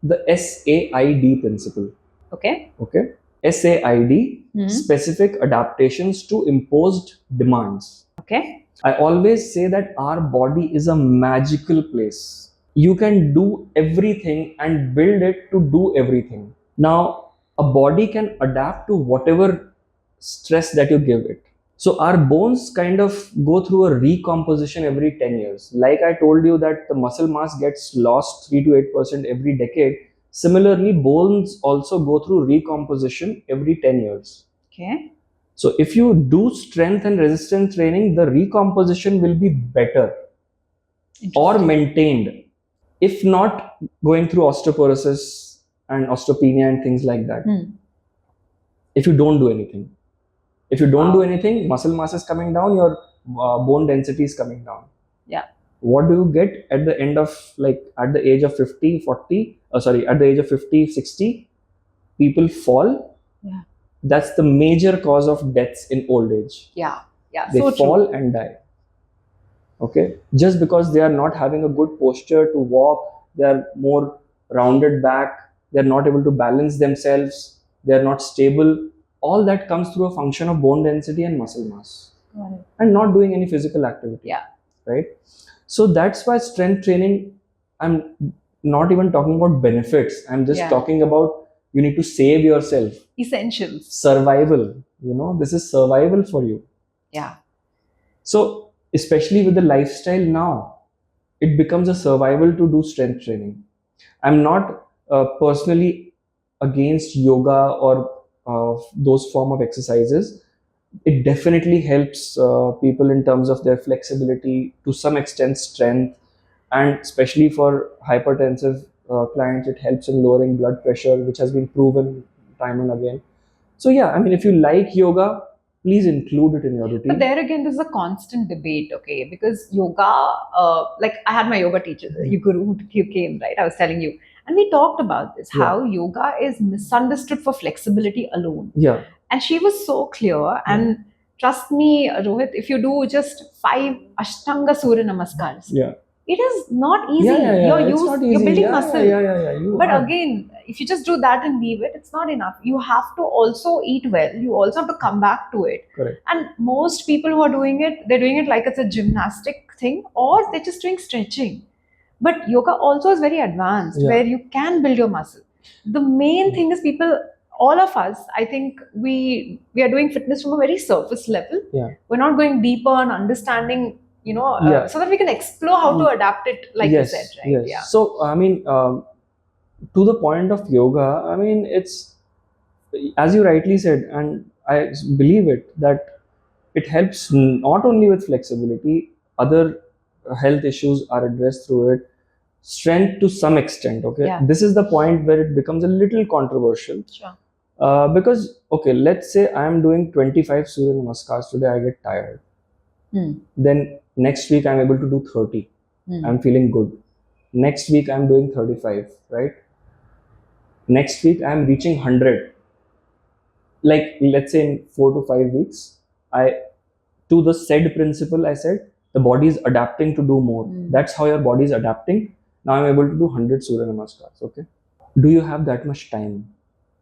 the S.A.I.D principle. Okay. Okay. S.A.I.D, Hmm. specific adaptations to imposed demands. Okay. I always say that our body is a magical place. You can do everything and build it to do everything. Now, a body can adapt to whatever stress that you give it. So, our bones kind of go through a recomposition every 10 years. Like I told you that the muscle mass gets lost 3 to 8% every decade. Similarly, bones also go through recomposition every 10 years. Okay. So if you do strength and resistance training, the recomposition will be better or maintained. If not, going through osteoporosis and osteopenia and things like that. If you don't do anything. If you don't do anything, muscle mass is coming down, your bone density is coming down. Yeah. What do you get at the end of, like, at the age of 50, 40, at the age of 50, 60, people fall. Yeah. That's the major cause of deaths in old age. Yeah. Yeah. They So fall true. and die. Okay, just because they are not having a good posture to walk, they are more rounded back, they are not able to balance themselves, they are not stable. All that comes through a function of bone density and muscle mass, and not doing any physical activity. Yeah. Right. So that's why strength training, I'm not even talking about benefits. I'm just talking about, you need to save yourself. Essentials. Survival. This is survival for you. Yeah. So, especially with the lifestyle now, it becomes a survival to do strength training. I'm not personally against yoga or those form of exercises. It definitely helps people in terms of their flexibility, to some extent strength, and especially for hypertensive clients, it helps in lowering blood pressure, which has been proven time and again. So yeah, I mean, if you like yoga, please include it in your routine. But there again, there's a constant debate, okay? Because yoga, like I had my yoga teacher, you guru who came, right? I was telling you. And we talked about this, how yoga is misunderstood for flexibility alone. Yeah. And she was so clear. And trust me, Rohit, if you do just 5 Ashtanga Surya Namaskars, it is not easy. You're building muscle. But again, if you just do that and leave it, it's not enough. You have to also eat well. You also have to come back to it. Correct. And most people who are doing it, they're doing it like it's a gymnastic thing, or they're just doing stretching. But yoga also is very advanced, where you can build your muscle. The main thing is people, all of us, I think we are doing fitness from a very surface level. We're not going deeper on understanding, so that we can explore how to adapt it, like you said, right? Yes. So, I mean, to the point of yoga, I mean, it's, as you rightly said, and I believe it, that it helps not only with flexibility, other health issues are addressed through it, strength to some extent. Okay. This is the point where it becomes a little controversial. Sure. Because, okay, let's say I am doing 25 Surya Namaskars today, I get tired. Then next week I'm able to do 30. I'm feeling good. Next week I'm doing 35, right? Next week I'm reaching 100. Like, let's say in 4 to 5 weeks, to the S.A.I.D principle, I said, the body is adapting to do more. That's how your body is adapting. Now I'm able to do 100 Surya Namaskars, okay? Do you have that much time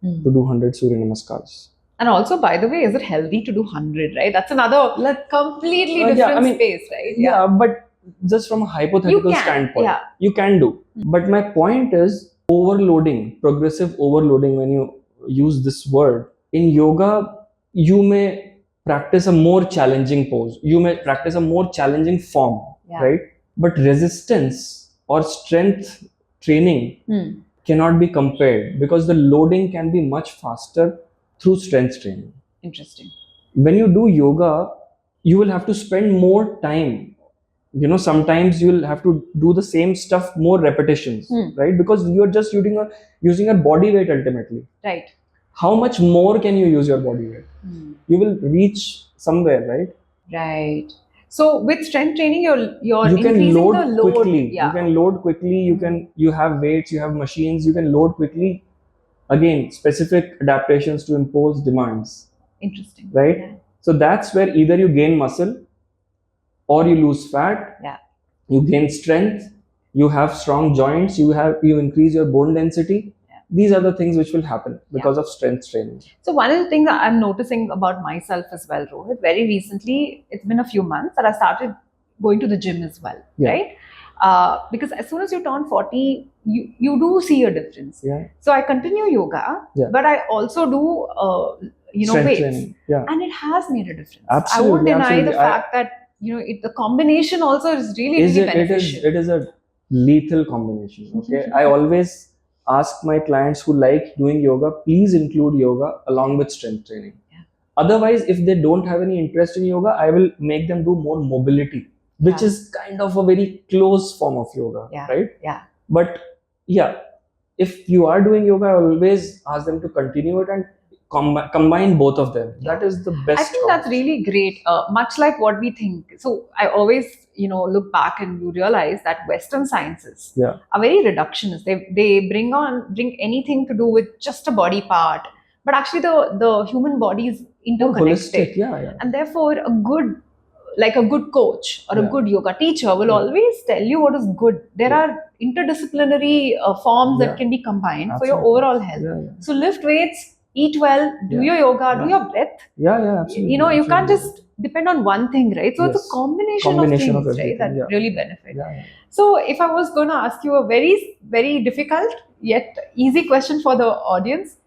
to do 100 Surya Namaskars? And also, by the way, is it healthy to do 100, right? That's another completely different space, right? Yeah, but just from a hypothetical standpoint, you can do. But my point is, overloading, progressive overloading, when you use this word, in yoga, you may practice a more challenging pose. You may practice a more challenging form, right? But resistance or strength training cannot be compared, because the loading can be much faster through strength training. Interesting. When you do yoga, you will have to spend more time. Sometimes you will have to do the same stuff, more repetitions, right? Because you're just using a body weight ultimately. Right. How much more can you use your body weight? You will reach somewhere, right? Right. So with strength training, you're you can increasing load the load. quickly. Yeah. You can load quickly. You have weights, you have machines, you can load quickly. Again, specific adaptations to impose demands. Interesting. Right? Yeah. So that's where either you gain muscle or you lose fat. Yeah. You gain strength you have strong joints, you increase your bone density. These are the things which will happen because of strength training. So one of the things that I'm noticing about myself as well, Rohit, very recently, it's been a few months that I started going to the gym as well, right? Because as soon as you turn 40, you do see a difference. So I continue yoga, but I also do Strength weights, training. and it has made a difference. Absolutely, I won't deny absolutely. the fact that the combination also is really beneficial. It is a lethal combination. Okay, I always ask my clients who like doing yoga, please include yoga along with strength training. Otherwise, if they don't have any interest in yoga, I will make them do more mobility, which is kind of a very close form of yoga, right? But yeah, if you are doing yoga, I always ask them to continue it and combine both of them. That is the best. I think that's really great. Much like what we think. So I always, look back and you realize that Western sciences are very reductionist. They bring anything to do with just a body part, but actually the human body is interconnected. Holistic, and therefore a good coach or a good yoga teacher will always tell you what is good. There are interdisciplinary forms that can be combined for your overall health. So lift weights, eat well, do your yoga, do your breath. Absolutely. You can't just depend on one thing, right? So it's a combination of things, right, that really benefit. So if I was going to ask you a very, very difficult yet easy question for the audience,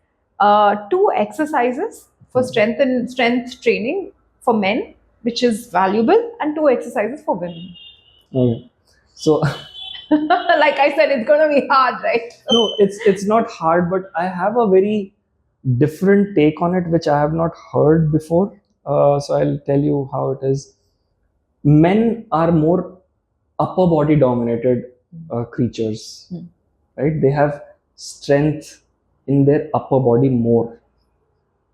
2 exercises for strength training for men, which is valuable, and 2 exercises for women. Okay. So like I said, it's going to be hard, right? No, it's not hard, but I have a very different take on it, which I have not heard before. So I'll tell you how it is. Men are more upper body dominated creatures, right? They have strength in their upper body more.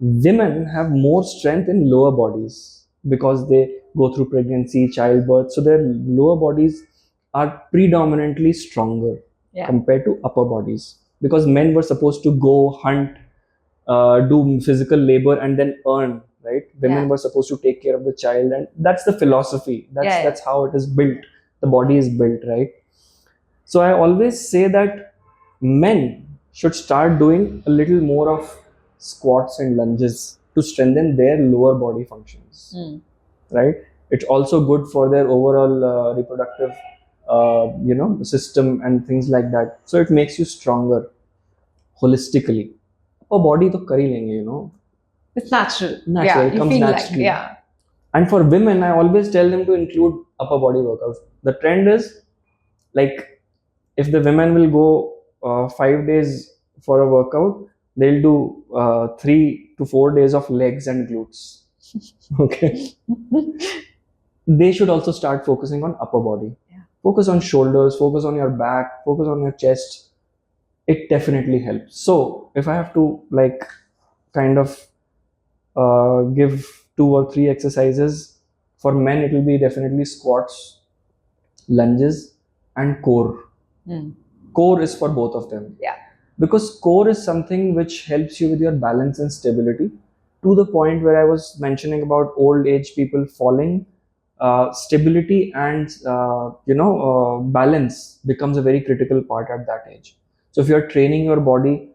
Women have more strength in lower bodies because they go through pregnancy, childbirth, so their lower bodies are predominantly stronger compared to upper bodies, because men were supposed to go hunt, do physical labor and then earn, right? Women were supposed to take care of the child, and that's the philosophy. That's how it is built. The body is built, right? So I always say that men should start doing a little more of squats and lunges to strengthen their lower body functions, right? It's also good for their overall reproductive system and things like that. So it makes you stronger holistically. Upper body to kar hi lenge, It's natural. It comes naturally. And for women, I always tell them to include upper body workouts. The trend is, like, if the women will go 5 days for a workout, they'll do 3 to 4 days of legs and glutes. Okay. They should also start focusing on upper body. Focus on shoulders, focus on your back, focus on your chest. It definitely helps. So if I have to kind of give 2 or 3 exercises, for men it will be definitely squats, lunges, and core. Core is for both of them. Because core is something which helps you with your balance and stability, to the point where I was mentioning about old age people falling. Stability and balance becomes a very critical part at that age. So if you're training your body,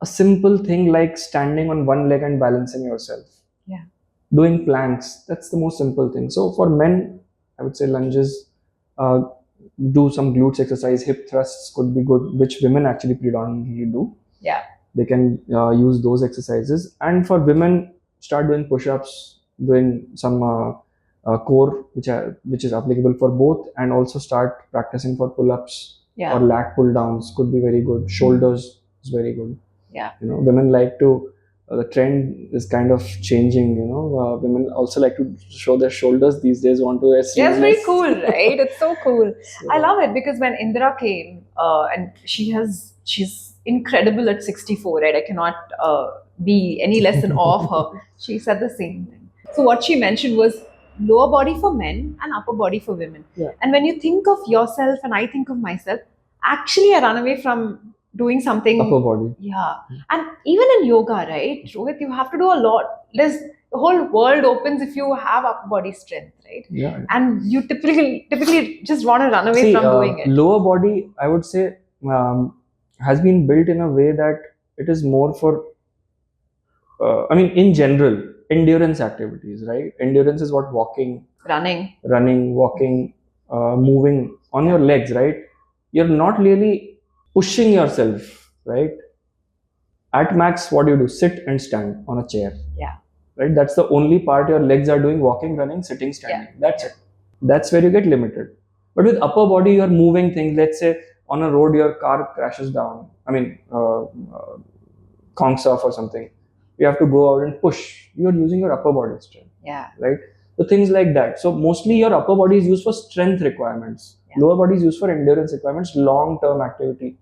a simple thing like standing on one leg and balancing yourself, doing planks, that's the most simple thing. So for men, I would say lunges, do some glutes exercise, hip thrusts could be good, which women actually predominantly do. They can use those exercises. And for women, start doing push-ups, doing some core, which is applicable for both, and also start practicing for pull-ups or lat pull-downs could be very good. Shoulders is very good. Women like to, the trend is kind of changing, women also like to show their shoulders these days, want to That's very cool, right? It's so cool. I love it because when Indira came, and she's incredible at 64, right? I cannot be any less in awe of her. She said the same thing. So what she mentioned was lower body for men and upper body for women. And when you think of yourself and I think of myself, actually I run away from doing something upper body. And even in yoga, right, Rohit, you have to do a lot. the whole world opens if you have upper body strength, right? Yeah. And you typically just want to run away See, from doing it. lower body, I would say, has been built in a way that it is more for, I mean, in general, endurance activities, right? Endurance is what running, walking, moving on your legs, right? You're not really pushing yourself, right? At max, what do you do? Sit and stand on a chair. Yeah. Right? That's the only part your legs are doing: walking, running, sitting, standing. That's it. That's where you get limited. But with upper body, you're moving things. Let's say on a road, your car crashes down. I mean, conks off or something. You have to go out and push. You're using your upper body strength. Yeah. Right? So things like that. So mostly your upper body is used for strength requirements. Yeah. Lower body is used for endurance requirements, long-term activity.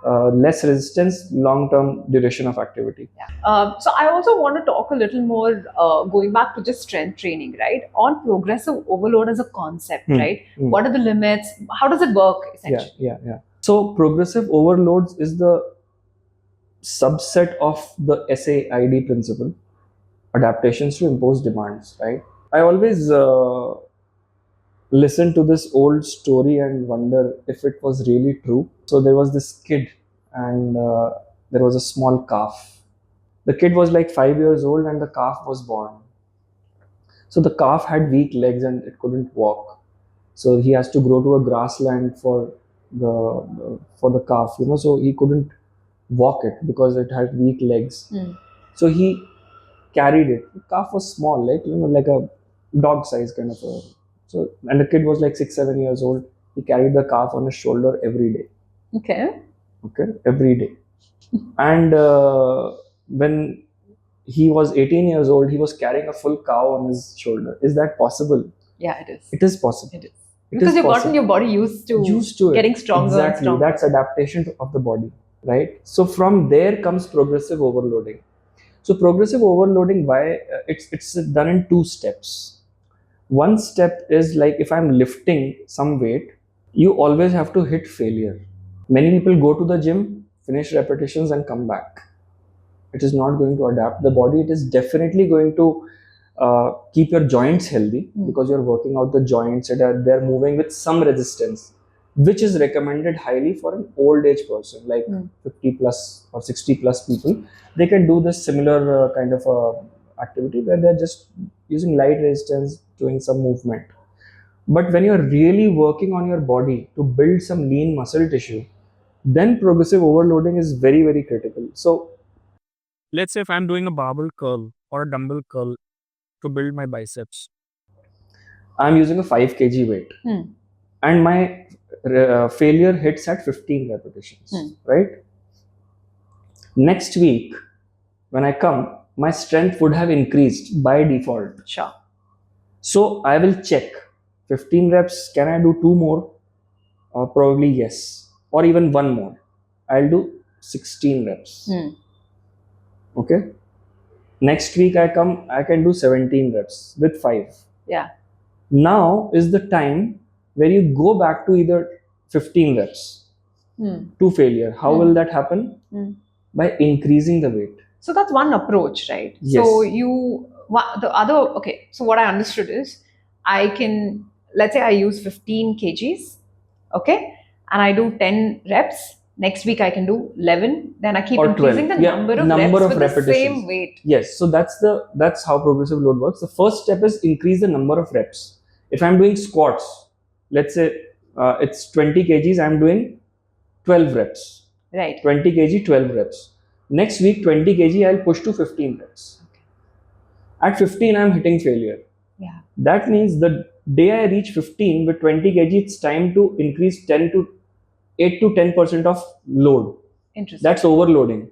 Less resistance, long-term duration of activity. Yeah. So I also want to talk a little more, going back to just strength training, right? On progressive overload as a concept, right? What are the limits? How does it work, essentially? Yeah. So progressive overloads is the subset of the S.A.I.D principle, adaptations to imposed demands, right? I always listen to this old story and wonder if it was really true. So there was this kid, and there was a small calf. The kid was like 5 years old, and the calf was born. So the calf had weak legs and it couldn't walk. So he has to grow to a grassland for the calf, So he couldn't walk it because it had weak legs. So he carried it. The calf was small, like a dog size kind of a. So, and the kid was like 6, 7 years old. He carried the calf on his shoulder every day. Okay, every day. And when he was 18 years old, he was carrying a full cow on his shoulder. Is that possible? Yeah, it is. It is possible. It is. Because you've gotten your body used to it. Getting stronger. Exactly. And stronger. That's adaptation of the body, right? So from there comes progressive overloading. So progressive overloading, why it's done in 2 steps. One step is like if I'm lifting some weight, you always have to hit failure. Many people go to the gym, finish repetitions, and come back. It is not going to adapt the body. It is definitely going to keep your joints healthy because you're working out the joints and they're moving with some resistance, which is recommended highly for an old age person like 50 plus or 60 plus people. They can do this similar kind of activity where they're just using light resistance, doing some movement. But when you're really working on your body to build some lean muscle tissue, then progressive overloading is very, very critical. So let's say if I'm doing a barbell curl or a dumbbell curl to build my biceps, I'm using a 5 kg weight and my failure hits at 15 repetitions, right? Next week, when I come, my strength would have increased by default. Sure. So I will check 15 reps. Can I do 2 more? Probably yes. Or even 1 more. I'll do 16 reps. Okay. Next week I come, I can do 17 reps with 5. Yeah. Now is the time where you go back to either 15 reps to failure. How will that happen? By increasing the weight. So that's one approach, right? Yes. So so what I understood is let's say I use 15 kgs, okay? And I do 10 reps. Next week I can do 11. Then I keep or increasing 12. the number of reps with repetitions. the same weight. Yes. So that's how progressive load works. The first step is increase the number of reps. If I'm doing squats, let's say it's 20 kgs, I'm doing 12 reps. Right. 20 kg, 12 reps. Next week, 20 kg, I'll push to 15 reps. At 15, I'm hitting failure. Yeah. That means the day I reach 15 with 20 kg, it's time to increase 8 to 10% of load. Interesting. That's overloading.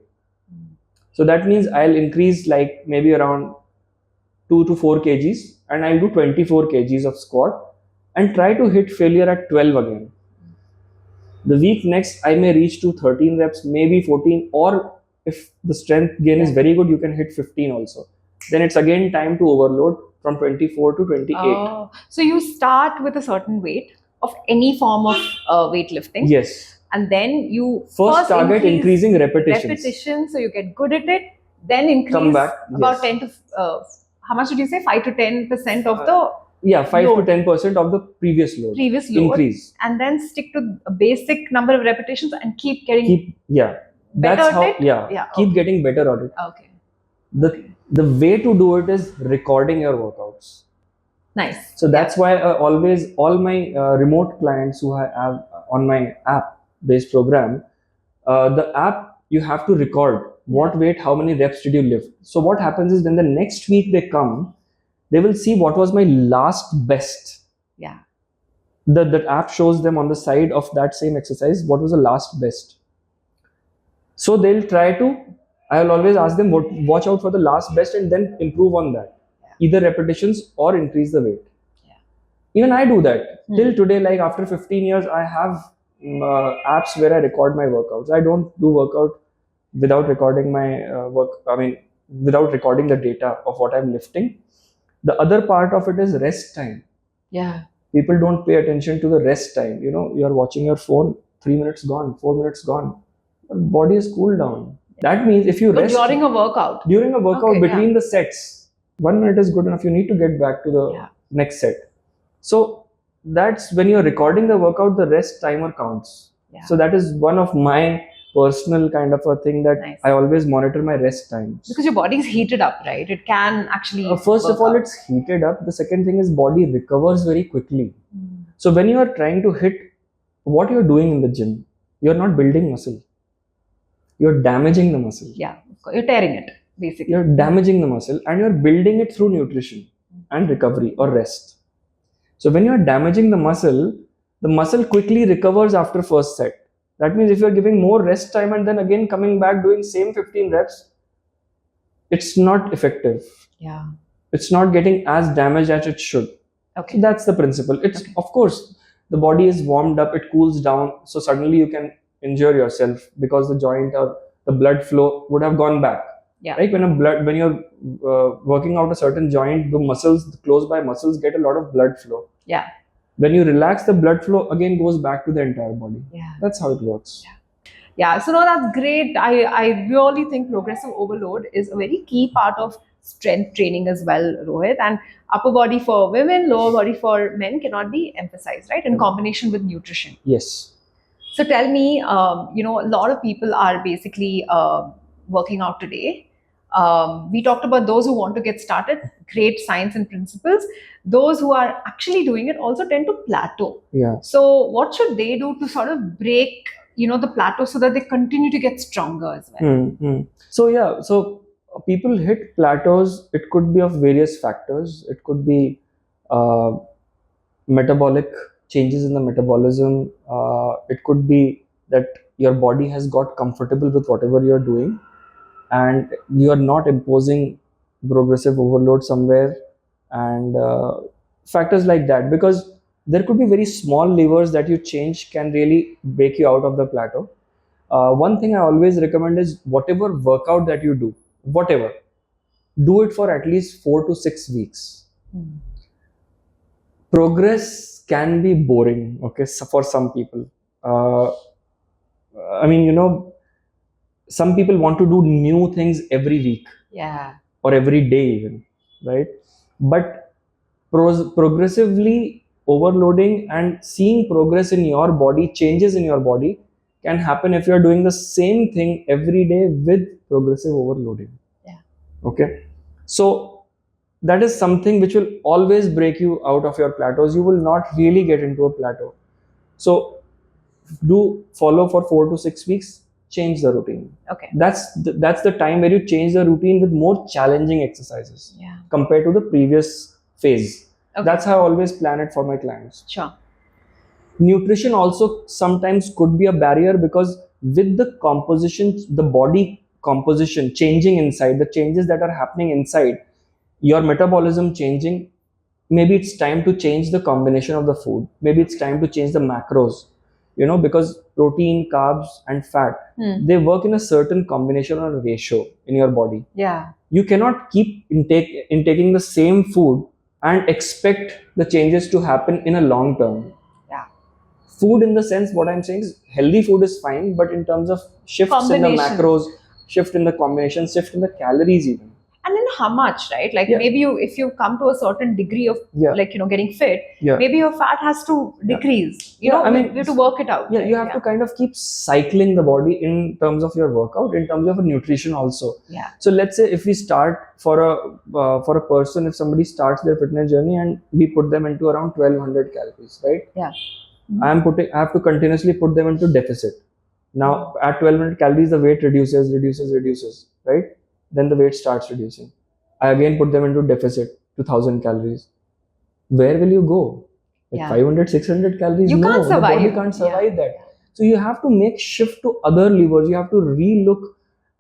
So that means I'll increase like maybe around 2 to 4 kgs and I'll do 24 kgs of squat and try to hit failure at 12 again. The week next, I may reach to 13 reps, maybe 14, or if the strength gain is very good, you can hit 15 also. Then it's again time to overload from 24 to 28. Oh, so you start with a certain weight of any form of weightlifting. Yes. And then you first target increasing repetitions. So you get good at it. Then increase come back. About yes. 10 to how much did you say? 5 to 10% of the 5 load. to 10% of the previous load. Increase. And then stick to a basic number of repetitions and keep getting better at it? Keep getting better at it. Okay. The way to do it is recording your workouts. Nice. So that's why always all my remote clients who I have on my app based program, the app you have to record what weight, how many reps did you lift. So what happens is when the next week they come, they will see what was my last best. Yeah. The app shows them on the side of that same exercise what was the last best. So they'll try to, I'll always ask them, watch out for the last best and then improve on that. Either repetitions or increase the weight. Even I do that. Till today, like after 15 years, I have apps where I record my workouts. I don't do workout without recording my without recording the data of what I'm lifting. The other part of it is rest time. Yeah. People don't pay attention to the rest time. You're watching your phone, 3 minutes gone, 4 minutes gone. Your body is cooled down. That means if you rest during a workout. Between the sets, 1 minute is good enough. You need to get back to the next set. So that's when you're recording the workout, the rest timer counts. So that is one of my personal kind of a thing that I always monitor my rest times. Because your body's heated up, right? It can actually first of all, it's heated up. The second thing is body recovers very quickly. So when you are trying to hit what you're doing in the gym, you're not building muscle. You're damaging the muscle. Yeah, you're tearing it, basically. You're damaging the muscle and you're building it through nutrition and recovery or rest. So when you're damaging the muscle quickly recovers after first set. That means if you're giving more rest time and then again coming back doing same 15 reps, it's not effective. Yeah. It's not getting as damaged as it should. Okay. So that's the principle. It's of course the body is warmed up, it cools down, so suddenly you can injure yourself because the joint or the blood flow would have gone back. Yeah. Right? When you're working out a certain joint, the close by muscles get a lot of blood flow. Yeah. When you relax, the blood flow again goes back to the entire body. Yeah. That's how it works. Yeah. So no, that's great. I really think progressive overload is a very key part of strength training as well, Rohit. And upper body for women, lower body for men cannot be emphasized, right? In combination with nutrition. Yes. So tell me, a lot of people are basically working out today. We talked about those who want to get started, great science and principles. Those who are actually doing it also tend to plateau. Yeah. So what should they do to sort of break, the plateau so that they continue to get stronger as well? So people hit plateaus. It could be of various factors. It could be metabolic changes in the metabolism. It could be that your body has got comfortable with whatever you're doing and you are not imposing progressive overload somewhere, and factors like that, because there could be very small levers that you change can really break you out of the plateau. One thing I always recommend is whatever workout that you do, do it for at least 4 to 6 weeks. Progress can be boring, okay, for some people. Some people want to do new things every week. Yeah. Or every day even, right? But progressively overloading and seeing progress in your body, changes in your body, can happen if you're doing the same thing every day with progressive overloading. Yeah. Okay. So that is something which will always break you out of your plateaus. You will not really get into a plateau. So do follow for 4 to 6 weeks. Change the routine. Okay. That's the time where you change the routine with more challenging exercises compared to the previous phase. Okay. That's how I always plan it for my clients. Sure. Nutrition also sometimes could be a barrier because with the composition, the body composition changing inside, the changes that are happening inside, your metabolism changing, maybe it's time to change the combination of the food. Maybe it's time to change the macros. Because protein, carbs, and fat, they work in a certain combination or ratio in your body. Yeah. You cannot keep intaking the same food and expect the changes to happen in a long term. Yeah. Food, in the sense, what I'm saying is healthy food is fine, but in terms of shifts in the macros, shift in the combinations, shift in the calories even. And in how much, right? Like Yeah. maybe if you come to a certain degree of Yeah. like, getting fit, Yeah. maybe your fat has to decrease. Yeah, I mean, we have to work it out. Yeah, right? you have to kind of keep cycling the body in terms of your workout, in terms of nutrition also. Yeah. So let's say if we start for a person, if somebody starts their fitness journey and we put them into around 1200 calories, right? Yeah. I have to continuously put them into deficit. Now at 1200 calories, the weight reduces, right? Then the weight starts reducing. I again put them into deficit to 1000 calories. Where will you go? Like 500, 600 calories? You No, can't the survive. body can't survive that. So you have to make shift to other levers. You have to relook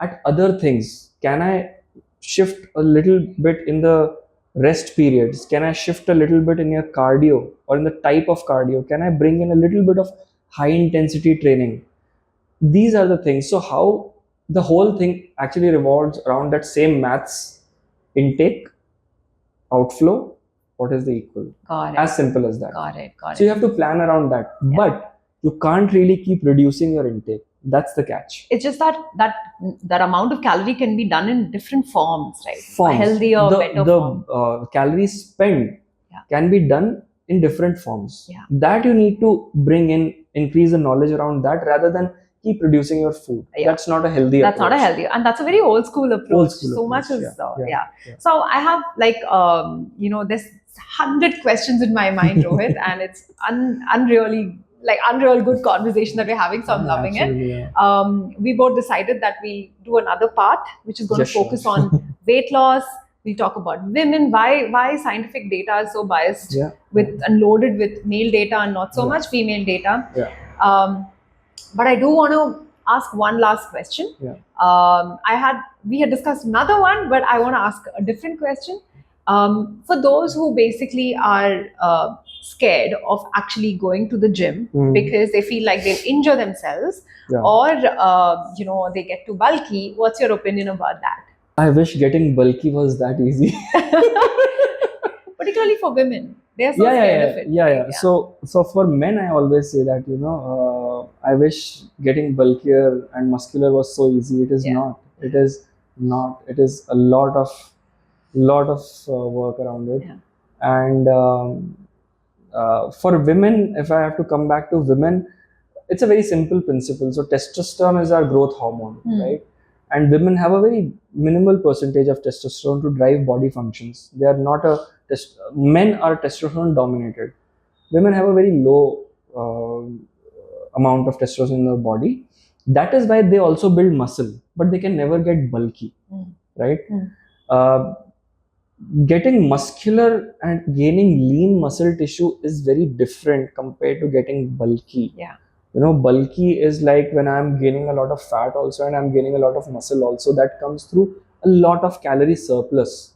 at other things. Can I shift a little bit in the rest periods? Can I shift a little bit in your cardio or in the type of cardio? Can I bring in a little bit of high intensity training? These are the things. So how the whole thing actually revolves around that same maths: intake, outflow, what is the equal? Got it. As simple as that. Got it. So you have to plan around that. But you can't really keep reducing your intake. That's the catch. It's just that amount of calorie can be done in different forms, right? Forms. A healthier, better form. The calories spent can be done in different forms. That you need to bring in, increase the knowledge around that rather than keep reducing your food. That's not a healthy approach. That's not a healthy, and that's a very old school approach. Old school so approach, much is yeah. So I have like there's 100 questions in my mind, Rohit, and it's unreal good conversation that we're having. So I'm loving it. We both decided that we do another part, which is going to focus on weight loss. We talk about women, why scientific data is so biased and loaded with male data and not so much female data. But I do want to ask one last question. We had discussed another one, but I want to ask a different question. For those who basically are scared of actually going to the gym because they feel like they'll injure themselves or they get too bulky, what's your opinion about that? I wish getting bulky was that easy. Particularly for women. They're so scared of it. Yeah. So for men, I always say that, I wish getting bulkier and muscular was so easy. It is not. It is not. It is a lot of work around it. And for women, if I have to come back to women, it's a very simple principle. So testosterone is our growth hormone, right? And women have a very minimal percentage of testosterone to drive body functions. They are not men are testosterone dominated. Women have a very low amount of testosterone in their body. That is why they also build muscle, but they can never get bulky, right? Getting muscular and gaining lean muscle tissue is very different compared to getting bulky. Bulky is like when I'm gaining a lot of fat also and I'm gaining a lot of muscle also. That comes through a lot of calorie surplus,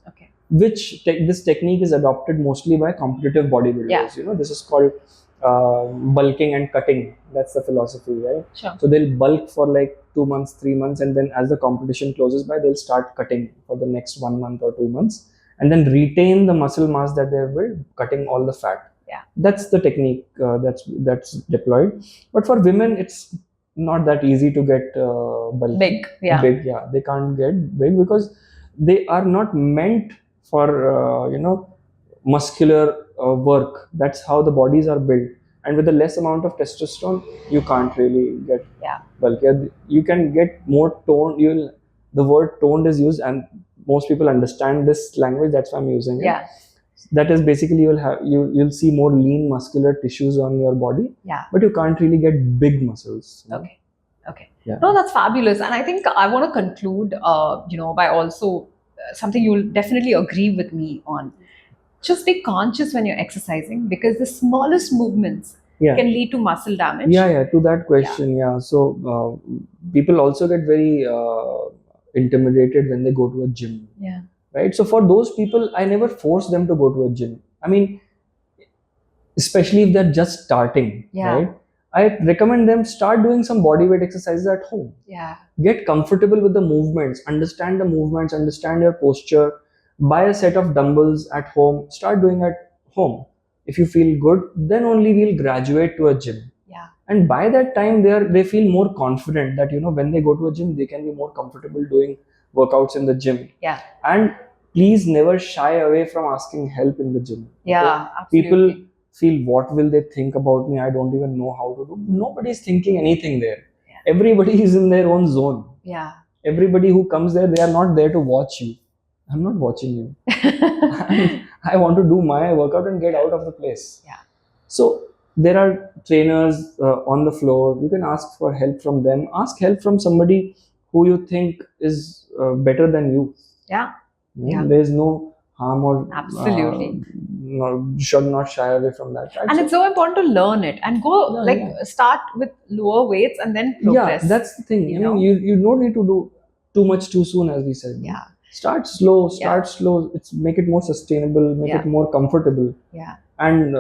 which this technique is adopted mostly by competitive bodybuilders. This is called bulking and cutting. That's the philosophy, right? So they'll bulk for like 2 months, 3 months, and then as the competition closes by, they'll start cutting for the next 1 month or 2 months, and then retain the muscle mass that they have built, cutting all the fat. That's the technique that's deployed. But for women, it's not that easy to get bulky. Big. They can't get big because they are not meant for muscular work. That's how the bodies are built. And with the less amount of testosterone, you can't really get bulky. You can get more toned. The word toned is used, and most people understand this language. That's why I'm using it. That is basically you'll see more lean muscular tissues on your body, but you can't really get big muscles. Okay. No, that's fabulous. And I think I want to conclude, by also something you'll definitely agree with me on. Just be conscious when you're exercising, because the smallest movements can lead to muscle damage. To that question, So people also get very intimidated when they go to a gym. Right. So for those people, I never force them to go to a gym. I mean, especially if they're just starting, right? I recommend them start doing some bodyweight exercises at home. Get comfortable with the movements, understand the movements, understand your posture. Buy a set of dumbbells at home. Start doing at home. If you feel good, then only we'll graduate to a gym. And by that time, they feel more confident that when they go to a gym, they can be more comfortable doing workouts in the gym. Yeah. And please never shy away from asking help in the gym. Yeah, People absolutely. feel, what will they think about me? I don't even know how to do. Nobody's thinking anything there. Yeah. Everybody is in their own zone. Yeah. Everybody who comes there, they are not there to watch you. I'm not watching you. I want to do my workout and get out of the place. Yeah. So there are trainers on the floor. You can ask for help from them. Ask help from somebody who you think is better than you. Yeah. Yeah. There is no harm or Absolutely. should not shy away from that. And it's so important to learn it and go start with lower weights and then progress. Yeah, that's the thing. You I know? mean, you don't need to do too much too soon, as we said. Yeah. Start slow. Slow. Make it more sustainable. Make it more comfortable. Yeah. And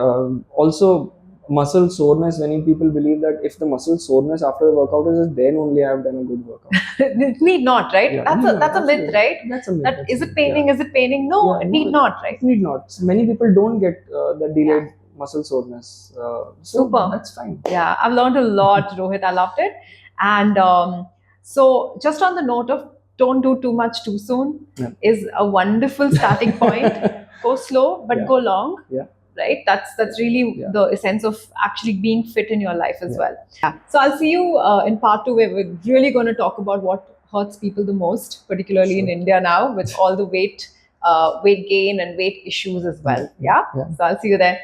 also muscle soreness. Many people believe that if the muscle soreness after the workout is then only I have done a good workout. It need not, right? Yeah, that's a myth, right? That's a myth. That is it paining? Is it paining? No, it need not, right? It need not. So many people don't get the delayed muscle soreness. So super. That's fine. Yeah, I've learned a lot, Rohit. I loved it. And so, just on the note of don't do too much too soon is a wonderful starting point. Go slow, but go long. Yeah. Right? That's really the essence of actually being fit in your life as well. Yeah. So I'll see you in part 2 where we're really going to talk about what hurts people the most, particularly in India now with all the weight gain and weight issues as well. Yeah. So I'll see you there.